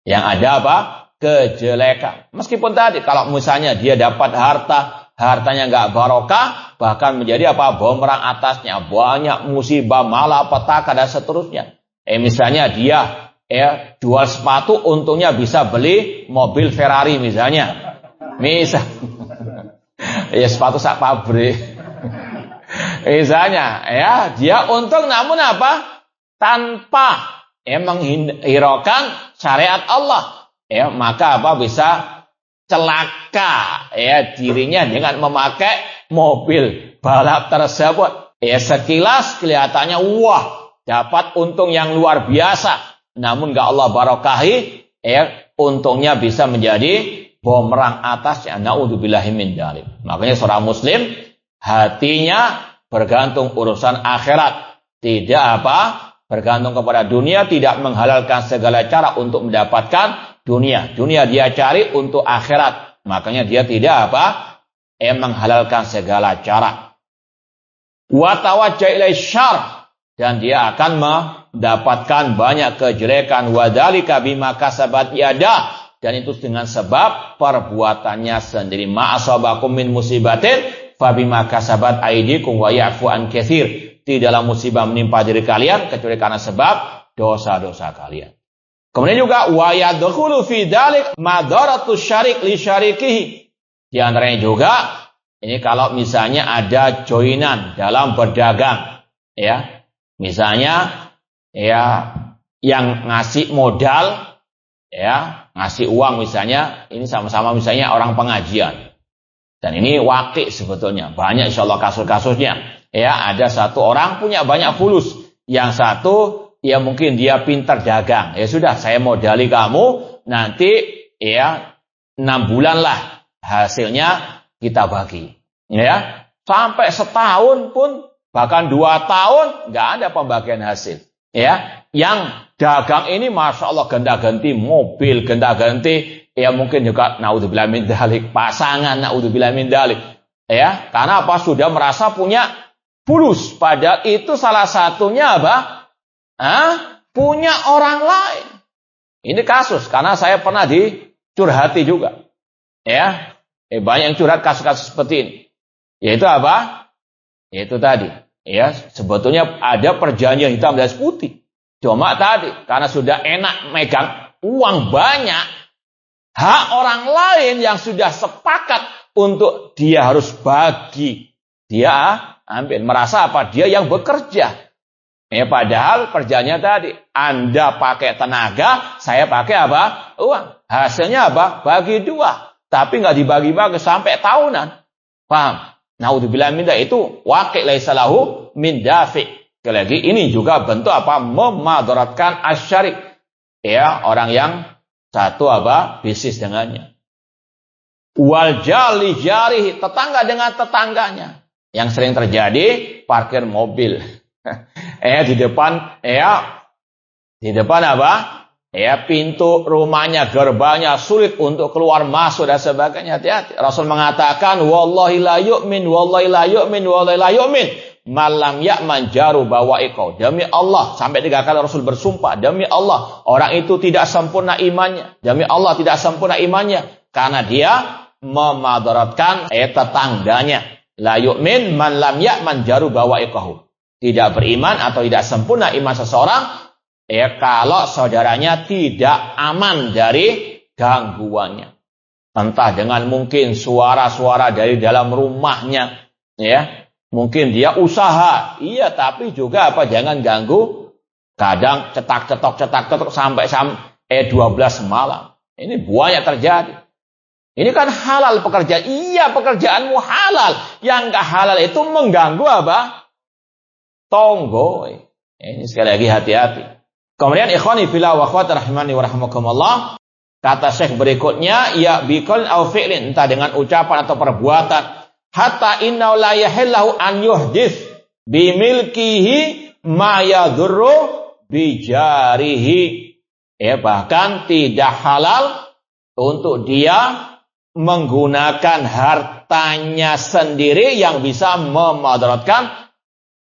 Yang ada kejelekan. Meskipun tadi kalau misalnya dia dapat hartanya nggak barokah, bahkan menjadi bumerang atasnya, banyak musibah, malapetaka dan seterusnya. Misalnya dia jual sepatu, untungnya bisa beli mobil Ferrari misalnya. Sepatu sak pabrik. Misalnya, ya, dia untung namun apa? Tanpa menghiraukan syariat Allah. Ya, maka apa bisa celaka ya dirinya dengan memakai mobil balap tersebut. Ya, sekilas kelihatannya wah, dapat untung yang luar biasa. Namun enggak Allah barakahi, ya, untungnya bisa menjadi bumerang atasnya. Naudzubillahi min dzalik. Makanya seorang muslim hatinya bergantung urusan akhirat, tidak apa? Bergantung kepada dunia, tidak menghalalkan segala cara untuk mendapatkan dunia. Dunia dia cari untuk akhirat. Makanya dia tidak apa? Menghalalkan segala cara. Wa tawajjah ilai syarr, dan dia akan mendapatkan banyak kejelekan. Wa dzalika bima kasabat yada, dan itu dengan sebab perbuatannya sendiri. Ma asabakum min musibatin fa bima kasabat aydikum wa ya'fu an katsir. Tidaklah musibah menimpa diri kalian kecuali karena sebab dosa-dosa kalian. Kemudian juga wa yadkhulu fi dzalik madaratus syarik li syarikihi. Di antaranya juga ini kalau misalnya ada joinan dalam berdagang, ya. Misalnya ya yang ngasih modal, ya, ngasih uang misalnya, ini sama-sama misalnya orang pengajian. Dan ini wakil sebetulnya, banyak insyaallah kasus-kasusnya. Ya, ada satu orang punya banyak fulus, yang satu ya mungkin dia pintar dagang. Ya sudah, saya modali kamu, nanti ya 6 bulan lah hasilnya kita bagi. Ya, sampai setahun pun bahkan 2 tahun nggak ada pembagian hasil. Ya, yang dagang ini masya Allah gonta-ganti mobil, gonta-ganti ya mungkin juga naudzubillah min dzalik, pasangan naudzubillah min dzalik. Ya, karena apa? Sudah merasa punya fulus, pada itu salah satunya apa? Punya orang lain. Ini kasus, karena saya pernah dicurhati juga. Ya, banyak yang curhat kasus-kasus seperti ini. Yaitu apa? Yaitu tadi. Ya, sebetulnya ada perjanjian hitam dan putih. Cuma tadi, karena sudah enak megang uang banyak, hak orang lain yang sudah sepakat untuk dia harus bagi, dia ambil, merasa apa? Dia yang bekerja. Ya, padahal perjanjiannya tadi, Anda pakai tenaga, saya pakai apa? Uang. Hasilnya apa? Bagi 2. Tapi nggak dibagi-bagi sampai tahunan. Paham? Naudzubillah min dzalik, itu waqi' laisa lahu min dafi'. Sekali lagi ini juga bentuk apa? Memadaratkan asyarik. Ya, orang yang satu apa? Bisnis dengannya. Wal jali jarihi, tetangga dengan tetangganya. Yang sering terjadi parkir mobil. Di depan apa? Pintu rumahnya, gerbangnya sulit untuk keluar masuk dan sebagainya. Hati-hati. Rasul mengatakan wallahi la yu'min, wallahi la yu'min, wallahi la yu'min malam ya'man jaru bawa'iqau. Demi Allah, sampai 3 kali Rasul bersumpah, demi Allah, orang itu tidak sempurna imannya. Demi Allah tidak sempurna imannya karena dia memadaratkan tetangganya. La yu'min man lam ya'man jaru bawa'iqahu. Tidak beriman atau tidak sempurna iman seseorang kalau saudaranya tidak aman dari gangguannya. Entah dengan mungkin suara-suara dari dalam rumahnya, ya. Mungkin dia usaha, iya, tapi juga apa? Jangan ganggu. Kadang cetak-cetok sampai 12 malam. Ini banyak terjadi. Ini kan halal pekerjaan. Iya, pekerjaanmu halal. Yang enggak halal itu mengganggu apa? Tonggo. Ini sekali lagi hati-hati. Kemudian ikhwani fillah wa akhwati rahimani wa rahimakumullah, kata Syekh berikutnya, ya biqaulin aw fi'lin, entah dengan ucapan atau perbuatan, hatta innahu la yahillahu an yuhdits bimilkihi ma yadurru bijarihi. Bahkan tidak halal untuk dia menggunakan hartanya sendiri yang bisa memadaratkan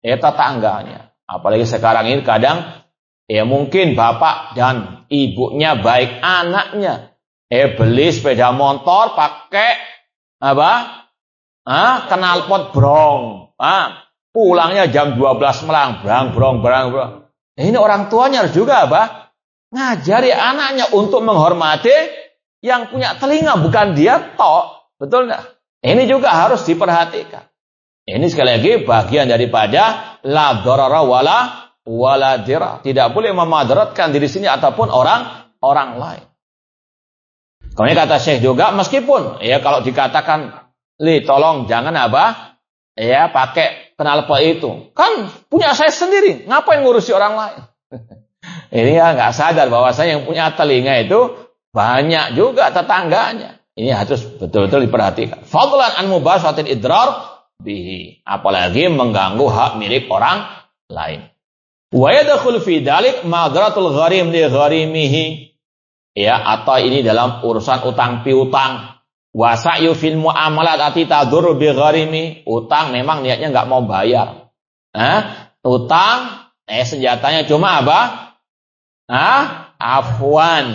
tetangganya. Apalagi sekarang ini kadang mungkin bapak dan ibunya baik anaknya beli sepeda motor pakai apa? Knalpot brong. Pulangnya jam 12 malam, brang. Ini orang tuanya harus juga apa? Ngajari anaknya untuk menghormati yang punya telinga, bukan dia tok. Betul enggak? Ini juga harus diperhatikan. Ini sekali lagi bagian daripada la darara wala dirah. Tidak boleh memadaratkan diri sendiri ataupun orang lain. Kemudian kata Syekh juga, meskipun ya kalau dikatakan, tolong jangan ya pakai knalpot itu. Kan punya saya sendiri, ngapain ngurusi orang lain? Ini ya nggak sadar bahwasanya yang punya telinga itu banyak juga tetangganya. Ini harus betul-betul diperhatikan. Fadlan an mubasyatil idrar bihi, apalagi mengganggu hak milik orang lain. Wa yadkhul fi dzalik madratul gharim li gharimihi, ya, atau ini dalam urusan utang piutang. Wa sa'yu fil muamalat ati tadur bi gharimi, utang memang niatnya enggak mau bayar. Utang senjatanya cuma afwan.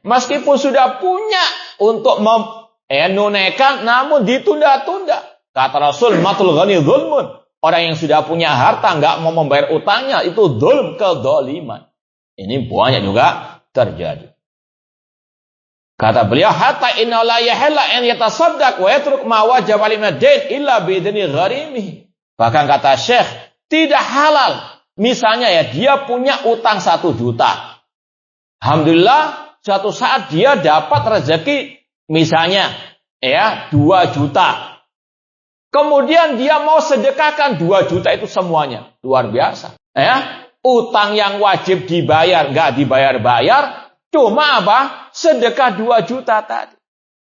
Meskipun sudah punya untuk menunaikan namun ditunda-tunda. Kata Rasul, matul ghani zulmun. Orang yang sudah punya harta enggak mau membayar utangnya, itu zulm, kezaliman. Ini banyak juga terjadi. Kata beliau, hatta inna la yahilla an yatasaddaq wa yatruk ma wajaba min ad-dain illa bi idzni gharimihi. Bahkan kata Syekh, tidak halal. Misalnya ya, dia punya utang 1 juta. Alhamdulillah, suatu saat dia dapat rezeki misalnya ya 2 juta. Kemudian dia mau sedekahkan 2 juta itu semuanya. Luar biasa. Ya, utang yang wajib dibayar, enggak dibayar-bayar. Cuma sedekah 2 juta tadi.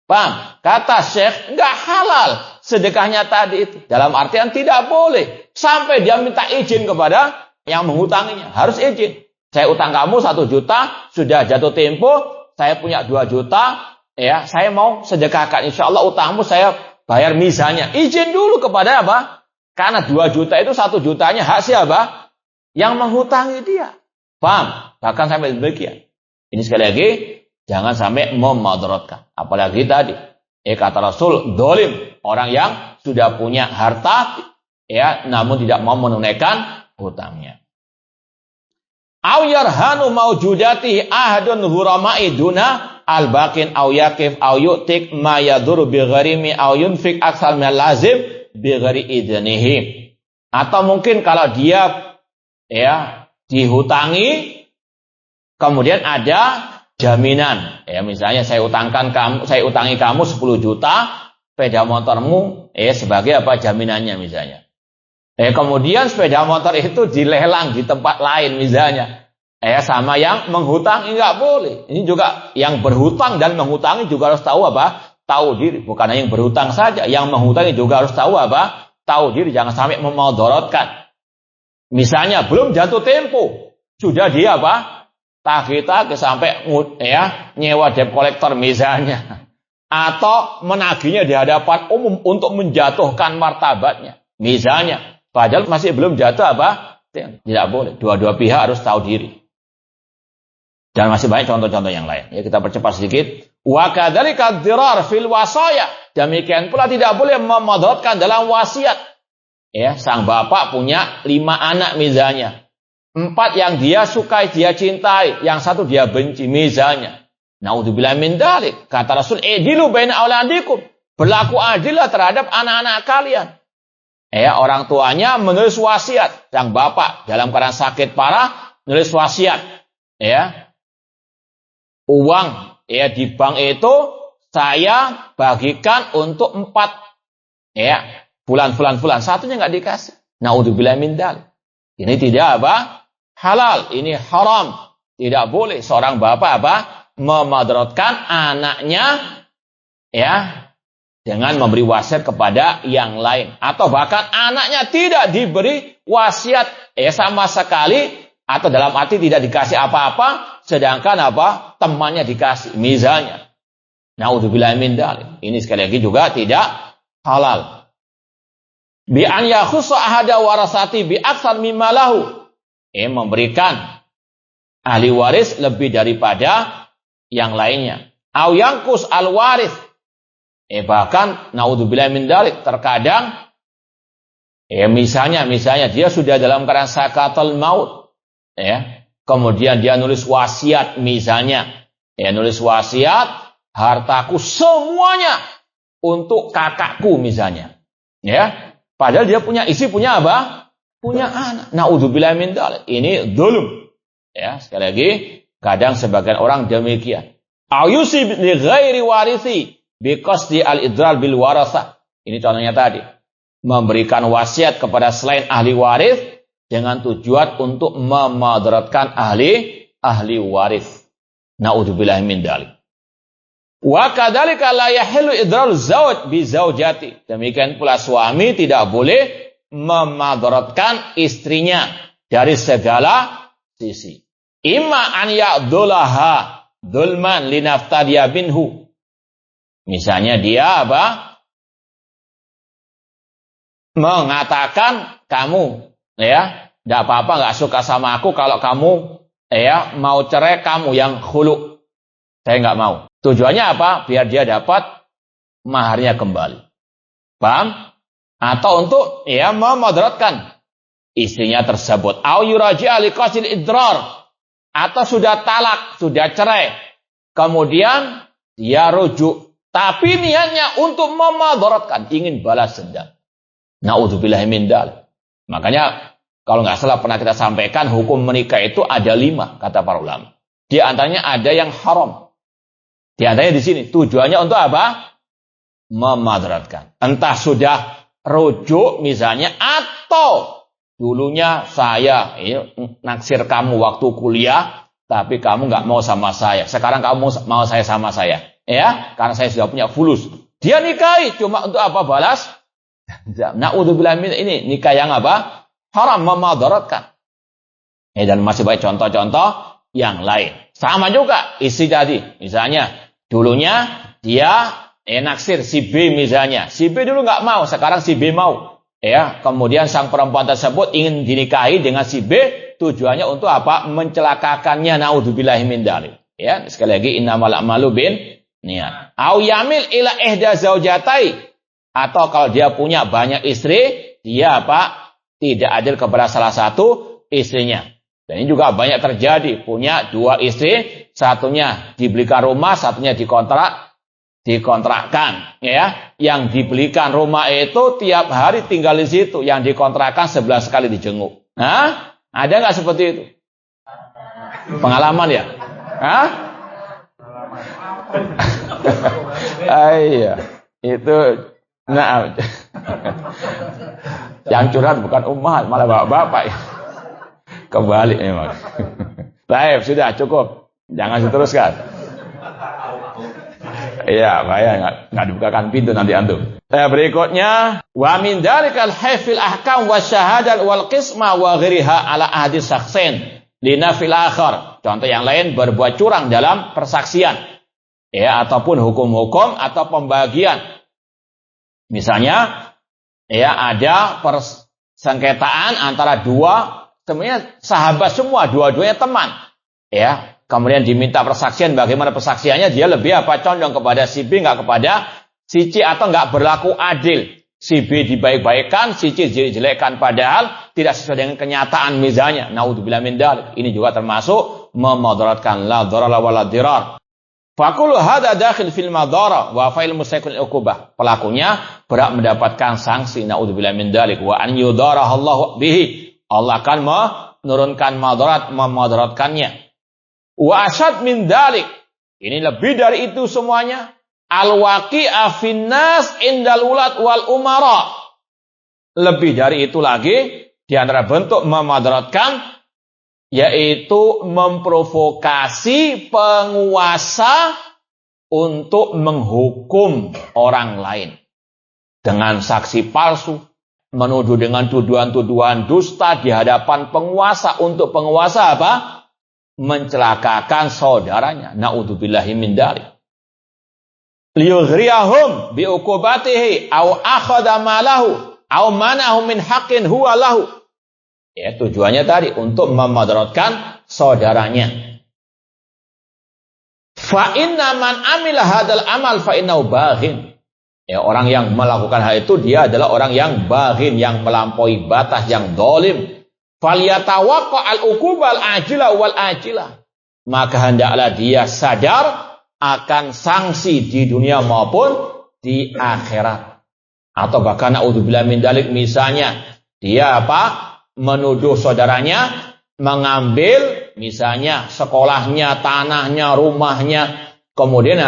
Paham? Kata Syekh, enggak halal sedekahnya tadi itu. Dalam artian tidak boleh. Sampai dia minta izin kepada yang mengutanginya. Harus izin. Saya utang kamu 1 juta, sudah jatuh tempo, saya punya 2 juta, ya, saya mau sedekahkan. Insya Allah utangmu saya bayar misalnya. Izin dulu kepada Karena 2 juta itu 1 jutanya hak siapa? Yang menghutangi dia. Paham? Bahkan sampai demikian. Ini sekali lagi, jangan sampai memadaratkan. Apalagi tadi, kata Rasul, dolim. Orang yang sudah punya harta, ya, namun tidak mau menunaikan hutangnya. Aw yarhanu maujudati ahadun hurama'i duna al-baqin aw yakif aw yu'tik ma yaduru bi gharimi aw yunfik aksal min lazim bi ghairi idnihi. Atau mungkin kalau dia ya dihutangi kemudian ada jaminan. Ya, misalnya saya utangi kamu 10 juta, sepeda motormu sebagai jaminannya misalnya. Kemudian sepeda motor itu dilelang di tempat lain misalnya. Sama yang menghutang enggak boleh. Ini juga yang berhutang dan menghutangi juga harus tahu tahu diri. Bukan hanya yang berhutang saja, yang menghutangi juga harus tahu tahu diri. Jangan sampai memadaratkan. Misalnya belum jatuh tempo, sudah dia tagih-tagih sampai nyewa debt collector misalnya. Atau menagihnya di hadapan umum untuk menjatuhkan martabatnya. Misalnya. Padahal masih belum jatuh tidak boleh. Dua-dua pihak harus tahu diri. Dan masih banyak contoh-contoh yang lain. Ya, kita percepat sedikit. Wa kadzalika dzirar fil wasaya. Demikian pula tidak boleh memadaratkan dalam wasiat. Ya, sang bapak punya 5 anak misalnya. 4 yang dia sukai, dia cintai, yang 1 dia benci misalnya. Naudzubillah min dzalik. Kata Rasul, "Idilu baina auladikum." Berlaku adillah terhadap anak-anak kalian. Orang tuanya menulis wasiat, sang bapak dalam keadaan sakit parah menulis wasiat. Uang di bank itu saya bagikan untuk 4 bulan, satunya nggak dikasih. Naudzubillah min dzalik. Ini tidak halal, ini haram. Tidak boleh seorang bapak memadaratkan anaknya dengan memberi wasiat kepada yang lain. Atau bahkan anaknya tidak diberi wasiat sama sekali. Atau dalam arti tidak dikasih apa-apa. Sedangkan temannya dikasih. Misalnya. Naudzubillah min dzalik. Ini sekali lagi juga tidak halal. Bi an yakhussa ahada warasati bi aksar mimma lahu. Memberikan ahli waris lebih daripada yang lainnya. Au yangkus al waris. Bahkan naudzubillah min dzalik terkadang misalnya dia sudah dalam keadaan sakatul maut kemudian dia nulis wasiat misalnya nulis wasiat hartaku semuanya untuk kakakku misalnya Padahal dia punya istri, punya apa? Punya anak. Na'udzubillah min dzalik. Ini dzulum. Ya, sekali lagi, kadang sebagian orang demikian. Ayusi li ghairi warithi biqasdi al-idrar bil warasah. Ini contohnya tadi. Memberikan wasiat kepada selain ahli waris dengan tujuan untuk memadaratkan ahli waris. Na'udzubillah min dzalik. Wa kadzalika la yahillu idrar zauj bi zaujati. Demikian pula suami tidak boleh memadaratkan istrinya dari segala sisi. Imma an ya'dulaha dzulman linaftadiya binhu. Misalnya dia apa? Mengatakan kamu ya, enggak apa-apa, enggak suka sama aku kalau kamu ya mau cerai, kamu yang khulu. Saya enggak mau. Tujuannya apa? Biar dia dapat maharnya kembali. Paham? Atau untuk ya memadaratkan istrinya tersebut. Au yuraji'a liqasil idrar. Atau sudah talak, sudah cerai. Kemudian dia rujuk. Tapi niatnya untuk memadaratkan, ingin balas dendam. Na'udzubillah min dzalik. Makanya kalau nggak salah pernah kita sampaikan, hukum menikah itu ada 5 kata para ulama. Di antaranya ada yang haram. Di antaranya di sini tujuannya untuk apa? Memadaratkan. Entah sudah rujuk misalnya, atau dulunya saya naksir kamu waktu kuliah, tapi kamu nggak mau sama saya. Sekarang kamu mau saya sama saya, ya? Karena saya sudah punya fulus. Dia nikahi cuma untuk apa? Balas. Na'udzubillah min, ini nikah yang apa? Haram, memadaratkan. Dan masih banyak contoh-contoh yang lain. Sama juga istri tadi, misalnya dulunya dia naksir si B misalnya. Si B dulu nggak mau, sekarang si B mau. Ya, kemudian sang perempuan tersebut ingin dinikahi dengan si B, tujuannya untuk apa? Mencelakakannya. Na'udzubillah min dzalik. Ya, sekali lagi innamal a'malu bin niat. Au yamil ila ihda zaujatai. Atau kalau dia punya banyak istri, dia apa? Tidak adil kepada salah satu istrinya. Dan ini juga banyak terjadi. Punya 2 istri, satunya dibelikan rumah, satunya dikontrakkan. Ya, yang dibelikan rumah itu tiap hari tinggal di situ, yang dikontrakkan 11 kali dijenguk. Hah? Ada nggak seperti itu? Pengalaman ya? Hah? Iya, itu. Nah, yang curhat bukan umat, malah bapak-bapak. Kembali memang. Baik, sudah cukup. Jangan diteruskan. Iya, bahaya nggak dibukakan pintu nanti antum. Berikutnya, wa min dzalikal haifil ahkam wa syahadat wal qisma wa ghiriha ala ahdi syakhsin linafil akhar. Contoh yang lain, berbuat curang dalam persaksian. Ya, ataupun hukum-hukum atau pembagian. Misalnya, ya ada persengketaan antara 2, sebenarnya sahabat semua, dua-duanya teman. Ya, kemudian diminta persaksian, bagaimana persaksiannya? Dia lebih apa? Condong kepada si B, nggak kepada si C, atau nggak berlaku adil. Si B dibaik-baikkan, si C dijelekkan, padahal tidak sesuai dengan kenyataan misalnya. Na'udzubillah min dzalik. Ini juga termasuk memadaratkan, la dharara wa la dirar. Fakulu hada dakhil fil madara wa fa'il mustaqil uqubah. Pelakunya berhak mendapatkan sanksi, naudzubillah min dzalik, wa an yudarahallahu bihi. Allah akan menurunkan madarat, memadaratkannya. Wa asyad min dzalik. Ini lebih dari itu semuanya. Al-waqi'a finnas indal ulat wal umara. Lebih dari itu lagi, di antara bentuk memadaratkan, yaitu memprovokasi penguasa untuk menghukum orang lain dengan saksi palsu, menuduh dengan tuduhan-tuduhan dusta di hadapan penguasa, untuk penguasa apa? Mencelakakan saudaranya. Na'udzubillahi min dzalik. Liyughriyahum bi'uqubatihi aw akhadha malahu aw manahu min haqqin huwa lahu. Ya, tujuannya tadi untuk memadaratkan saudaranya. Fa inna man amila hadzal amal fa innahu baghin. Ya, orang yang melakukan hal itu dia adalah orang yang baghin, yang melampaui batas, yang zalim. Falyatawaqqa al-uqubal ajila wal ajila. Maka hendaklah dia sadar akan sanksi di dunia maupun di akhirat. Atau bahkan naudzubillah min dzalik, misalnya dia menuduh saudaranya mengambil misalnya sekolahnya, tanahnya, rumahnya, kemudian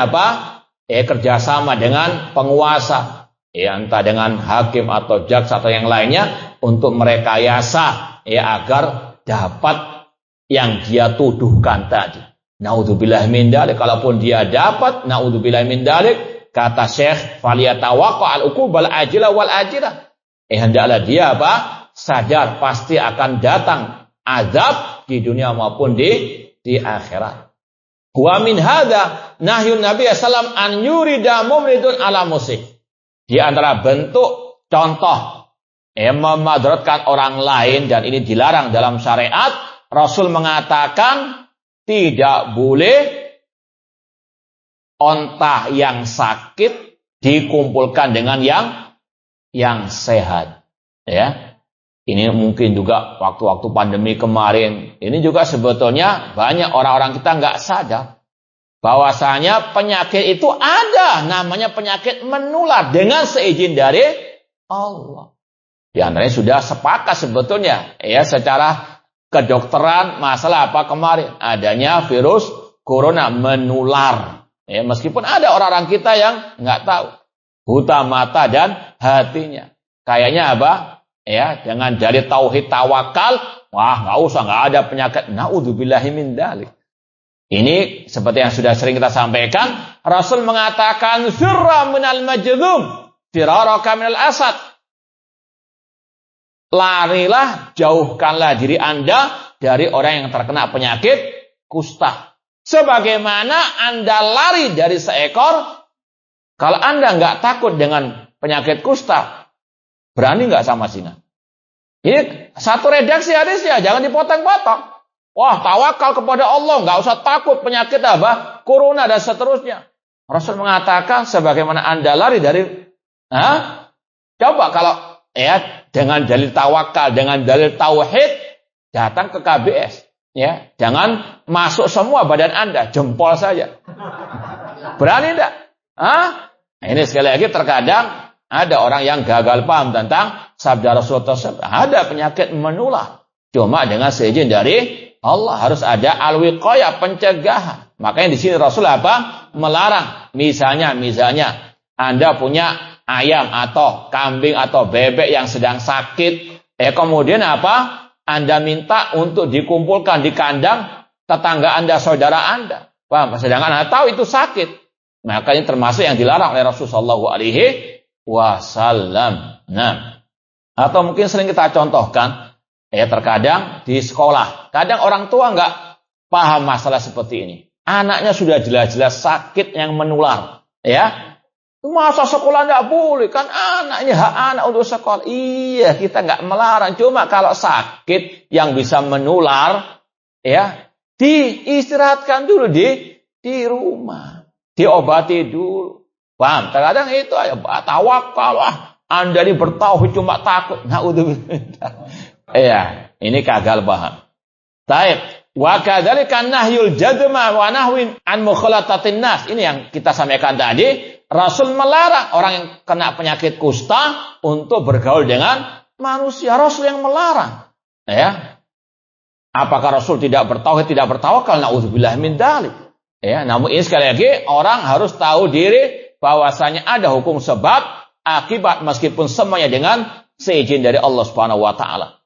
kerjasama dengan penguasa, entah dengan hakim atau jaksa atau yang lainnya untuk merekayasa agar dapat yang dia tuduhkan tadi. Naudzubillah min dzalik, kalaupun dia dapat, naudzubillah min dzalik, kata Syekh, faliyatawaqqa al-uqubal ajila wal ajira. Hendaklah dia sadar pasti akan datang azab di dunia maupun di akhirat. Wa min hadza nahyun Nabi sallallahu an yurida mumridun ala musik. Di antara bentuk contoh memadaratkan orang lain, dan ini dilarang dalam syariat, Rasul mengatakan tidak boleh onta yang sakit dikumpulkan dengan yang sehat. Ya. Ini mungkin juga waktu-waktu pandemi kemarin. Ini juga sebetulnya banyak orang-orang kita nggak sadar bahwasanya penyakit itu ada, namanya penyakit menular dengan seizin dari Allah. Di antaranya sudah sepakat sebetulnya secara kedokteran masalah kemarin, adanya virus corona menular. Meskipun ada orang-orang kita yang nggak tahu, buta mata dan hatinya. Kayaknya dengan dari tauhid tawakal, nggak usah, nggak ada penyakit. Naudzubillahi min dzalik. Ini seperti yang sudah sering kita sampaikan, Rasul mengatakan firra minal majdzum firaraka minal asad. Larilah, jauhkanlah diri Anda dari orang yang terkena penyakit kusta. Sebagaimana Anda lari dari seekor, kalau Anda nggak takut dengan penyakit kusta, berani nggak sama zina? Ini satu redaksi hadisnya, jangan dipotong-potong. Wah, tawakal kepada Allah, nggak usah takut penyakit corona dan seterusnya. Rasul mengatakan sebagaimana Anda lari dari, coba kalau dengan dalil tawakal, dengan dalil tauhid, datang ke KBS, jangan masuk semua badan Anda, jempol saja. Berani enggak? Ini sekali lagi terkadang ada orang yang gagal paham tentang sabda Rasul tersebut. Ada penyakit menular, cuma dengan seizin dari Allah, harus ada al-wiqayah, pencegahan. Makanya di sini Rasul melarang. Misalnya Anda punya ayam atau kambing atau bebek yang sedang sakit, kemudian Anda minta untuk dikumpulkan di kandang tetangga Anda, saudara Anda. Paham? Sedangkan Anda tahu itu sakit. Maka ini termasuk yang dilarang oleh Rasulullah sallallahu alaihi wasallam. Nah, atau mungkin sering kita contohkan, terkadang di sekolah, kadang orang tua nggak paham masalah seperti ini. Anaknya sudah jelas-jelas sakit yang menular, masa sekolah nggak boleh? Kan anaknya, hak anak untuk sekolah. Iya, kita nggak melarang. Cuma kalau sakit yang bisa menular, diistirahatkan dulu di rumah, diobati dulu. Paham? Terkadang itu tawakal. Anda ini bertauhid cuma takut. Ini gagal paham. Taib. Wa kadzalika nahyul jadma wa nahwin an mukhalatatin nas. Ini yang kita sampaikan tadi. Rasul melarang orang yang kena penyakit kusta untuk bergaul dengan manusia. Rasul yang melarang. Apakah Rasul tidak bertauhid, tidak bertawakal? Naudzubillah min dzalik. Namun ini sekali lagi orang harus tahu diri bahwasanya ada hukum sebab akibat, meskipun semuanya dengan seizin dari Allah Subhanahu wa taala.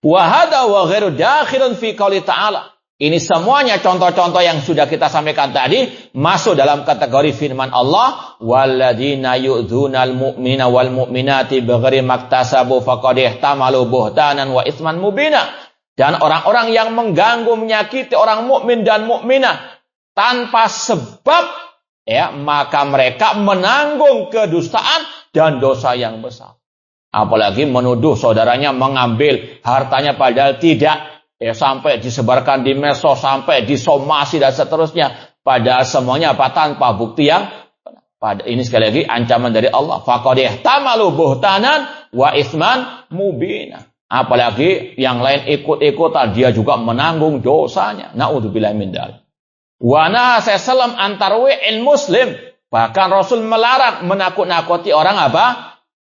Wa hadza wa ghairu dakhilun fi qouli ta'ala. Ini semuanya contoh-contoh yang sudah kita sampaikan tadi masuk dalam kategori firman Allah, walladzina yu'dzunal mu'minina wal mu'minati bighairi maktasabu faqad ihtamalu buhtanan wa itsman mubina. Dan orang-orang yang mengganggu, menyakiti orang mukmin dan mukminah tanpa sebab, maka mereka menanggung kedustaan dan dosa yang besar. Apalagi menuduh saudaranya mengambil hartanya padahal tidak, sampai disebarkan di medsos, sampai disomasi dan seterusnya, padahal semuanya tanpa bukti yang ini sekali lagi ancaman dari Allah. Faqad ihtamalu buhtanan wa itsman mubina. Apalagi yang lain ikut-ikutan, dia juga menanggung dosanya. Naudzubillah min dzalik. Wa naha sallam antarwi il muslim. Bahkan Rasul melarang menakut-nakuti orang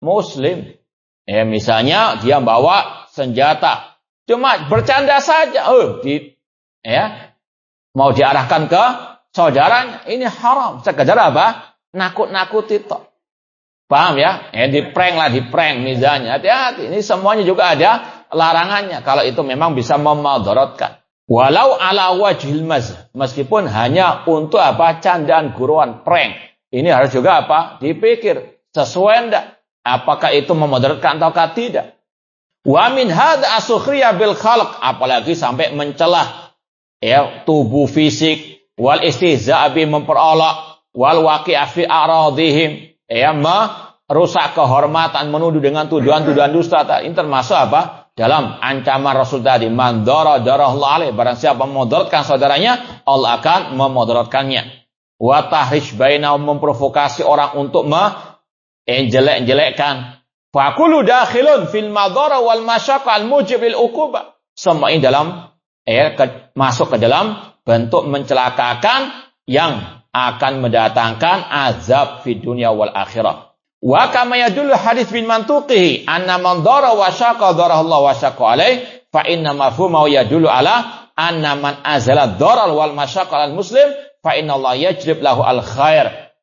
muslim. Ya, misalnya dia bawa senjata, cuma bercanda saja, mau diarahkan ke saudaranya, ini haram. Sekedar apa? Nakut-nakuti toh. Paham ya? Di prank misalnya. Hati-hati. Ini semuanya juga ada larangannya. Kalau itu memang bisa memadaratkan. Walau ala wajhil meskipun hanya untuk apa? Candaan, guruan, prank. Ini harus juga apa? Dipikir sesuai enggak? Apakah itu memadaratkan ataukah tidak? Wa min hadza as-sukhriya bil khalq, apalagi sampai mencelah tubuh fisik, wal istihza' bi memperolok, wal waqi'a fi a'radihim, merusak kehormatan, menuduh dengan tuduhan-tuduhan dusta. Ini termasuk apa? Dalam ancaman Rasul tadi, man darallahu alaihi, barang siapa memudaratkan saudaranya, Allah akan memudaratkannya. Wa tahrish bainahum, memprovokasi orang untuk jelek-jelekkan. Fakulu dakhilun fil madara wal masyaqqa al mujibil uqubah. Semua ini dalam masuk ke dalam bentuk mencelakakan yang akan mendatangkan azab di dunia wal akhirah. Wa kama yadullu hadis bin mantuqihi anna man dara wa syaqa darallahu wa syaqa alaih fa inna mafhumahu yadullu ala anna man azala daral wal masyaqqa al muslim fa inna Allah yajlib lahu al khair.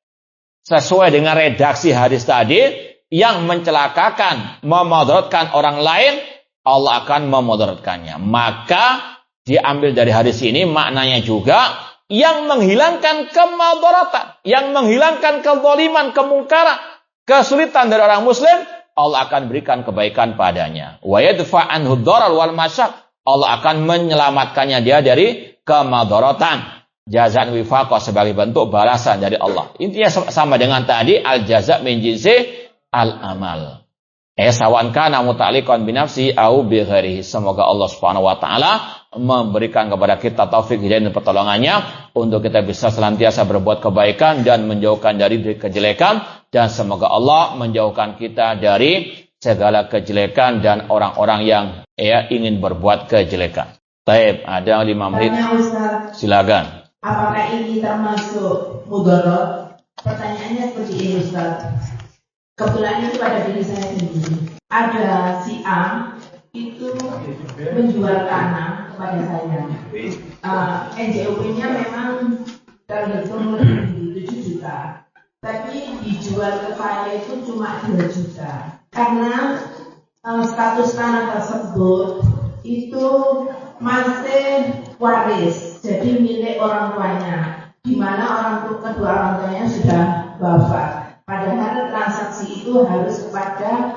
Sesuai dengan redaksi hadis tadi, yang mencelakakan, memudaratkan orang lain, Allah akan memudaratkannya. Maka diambil dari hadis ini maknanya juga yang menghilangkan kemudaratan, yang menghilangkan kezaliman, kemungkaran, kesulitan dari orang muslim, Allah akan berikan kebaikan padanya. Wa yadfa anhu darar wal masyaq, Allah akan menyelamatkannya dia dari kemudaratan. Jazaan wifaqah sebagai bentuk balasan dari Allah. Intinya sama dengan tadi, al jaza min jinsi al-amal. Sawan kana muta'alliqan bi nafsi au bi ghairihi. Semoga Allah Subhanahu wa taala memberikan kepada kita taufik hidayah dan pertolongannya untuk kita bisa senantiasa berbuat kebaikan dan menjauhkan dari kejelekan, dan semoga Allah menjauhkan kita dari segala kejelekan dan orang-orang yang ingin berbuat kejelekan. Baik, ada 5 menit. Silakan. Apakah ini termasuk mudarat? Pertanyaannya seperti ini, Ustaz. Kebetulan itu pada diri saya sendiri. Ada si A itu menjual tanah kepada saya. NJOP-nya memang terhitung lebih 7 juta. Tapi dijual ke saya itu cuma 2 juta. Karena status tanah tersebut itu masih waris, jadi milik orang tuanya, di mana kedua orang tuanya sudah wafat. Padahal transaksi itu harus kepada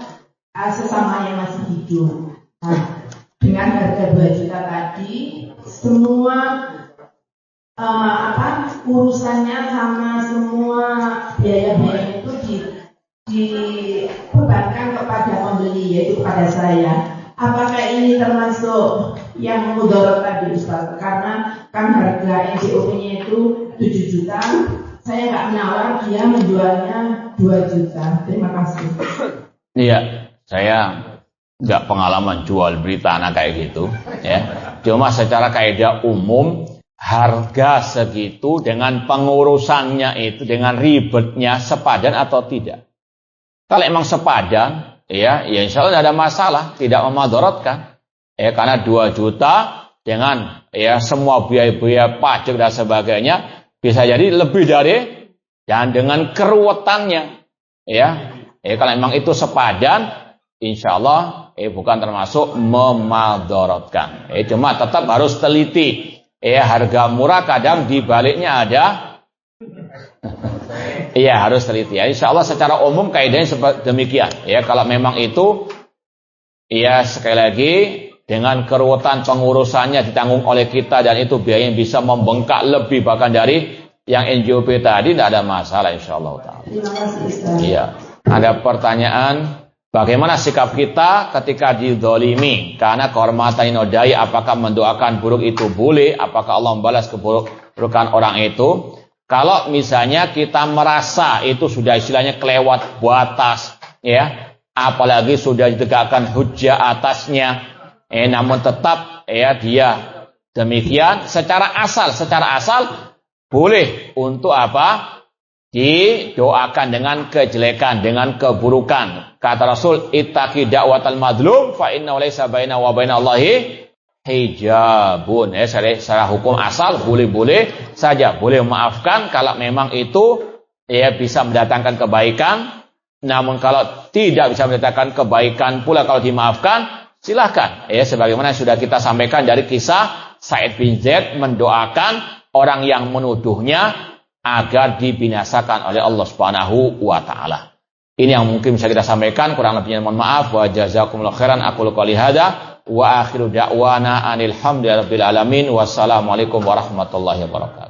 sesama yang masih hidup. Nah, dengan harga 2 juta tadi, semua urusannya sama semua biaya-biaya itu dibebankan kepada pembeli, yaitu kepada saya. Apakah ini termasuk yang mudarat tadi, Ustaz? Karena kan harga NJOP-nya itu 7 juta, saya nggak menawar, dia menjualnya 2 juta. Terima kasih. Iya, saya nggak pengalaman jual beli tanah kayak gitu, ya. Cuma secara kaidah umum, harga segitu dengan pengurusannya itu, dengan ribetnya, sepadan atau tidak? Kalau emang sepadan, ya insya Allah tidak ada masalah, tidak memadaratkan. Karena 2 juta dengan semua biaya-biaya pajak dan sebagainya bisa jadi lebih dari, dan dengan keruwetannya, kalau memang itu sepadan, insya Allah bukan termasuk memadaratkan. Cuma tetap harus teliti. Harga murah kadang dibaliknya ada. Iya, harus teliti. Insya Allah secara umum kaidahnya demikian. Kalau memang itu, sekali lagi, dengan keruwetan pengurusannya ditanggung oleh kita, dan itu biaya yang bisa membengkak lebih bahkan dari yang NJOP tadi, tidak ada masalah insya Allah. Iya. Ada pertanyaan, bagaimana sikap kita ketika dizalimi karena kehormatan dinodai? Apakah mendoakan buruk itu boleh? Apakah Allah membalas keburukan orang itu? Kalau misalnya kita merasa itu sudah istilahnya kelewat batas, apalagi sudah ditegakkan hujjah atasnya, namun tetap dia demikian, secara asal boleh untuk apa? didoakan dengan kejelekan, dengan keburukan. Kata Rasul, ittaqi da'watal madlum fa inna laysa baina wa baina Allahi hijabun. Secara hukum asal boleh-boleh saja, boleh memaafkan kalau memang itu bisa mendatangkan kebaikan. Namun kalau tidak bisa mendatangkan kebaikan pula kalau dimaafkan, silahkan. Sebagaimana sudah kita sampaikan dari kisah Sa'id bin Zaid mendoakan orang yang menuduhnya agar dibinasakan oleh Allah Subhanahu wa taala. Ini yang mungkin bisa kita sampaikan, kurang lebihnya mohon maaf. Wa jazakumullahu khairan. Aqulu qouli hadza wa akhiru da'wana anil hamdulillahi rabbil alamin. Wassalamualaikum warahmatullahi wabarakatuh.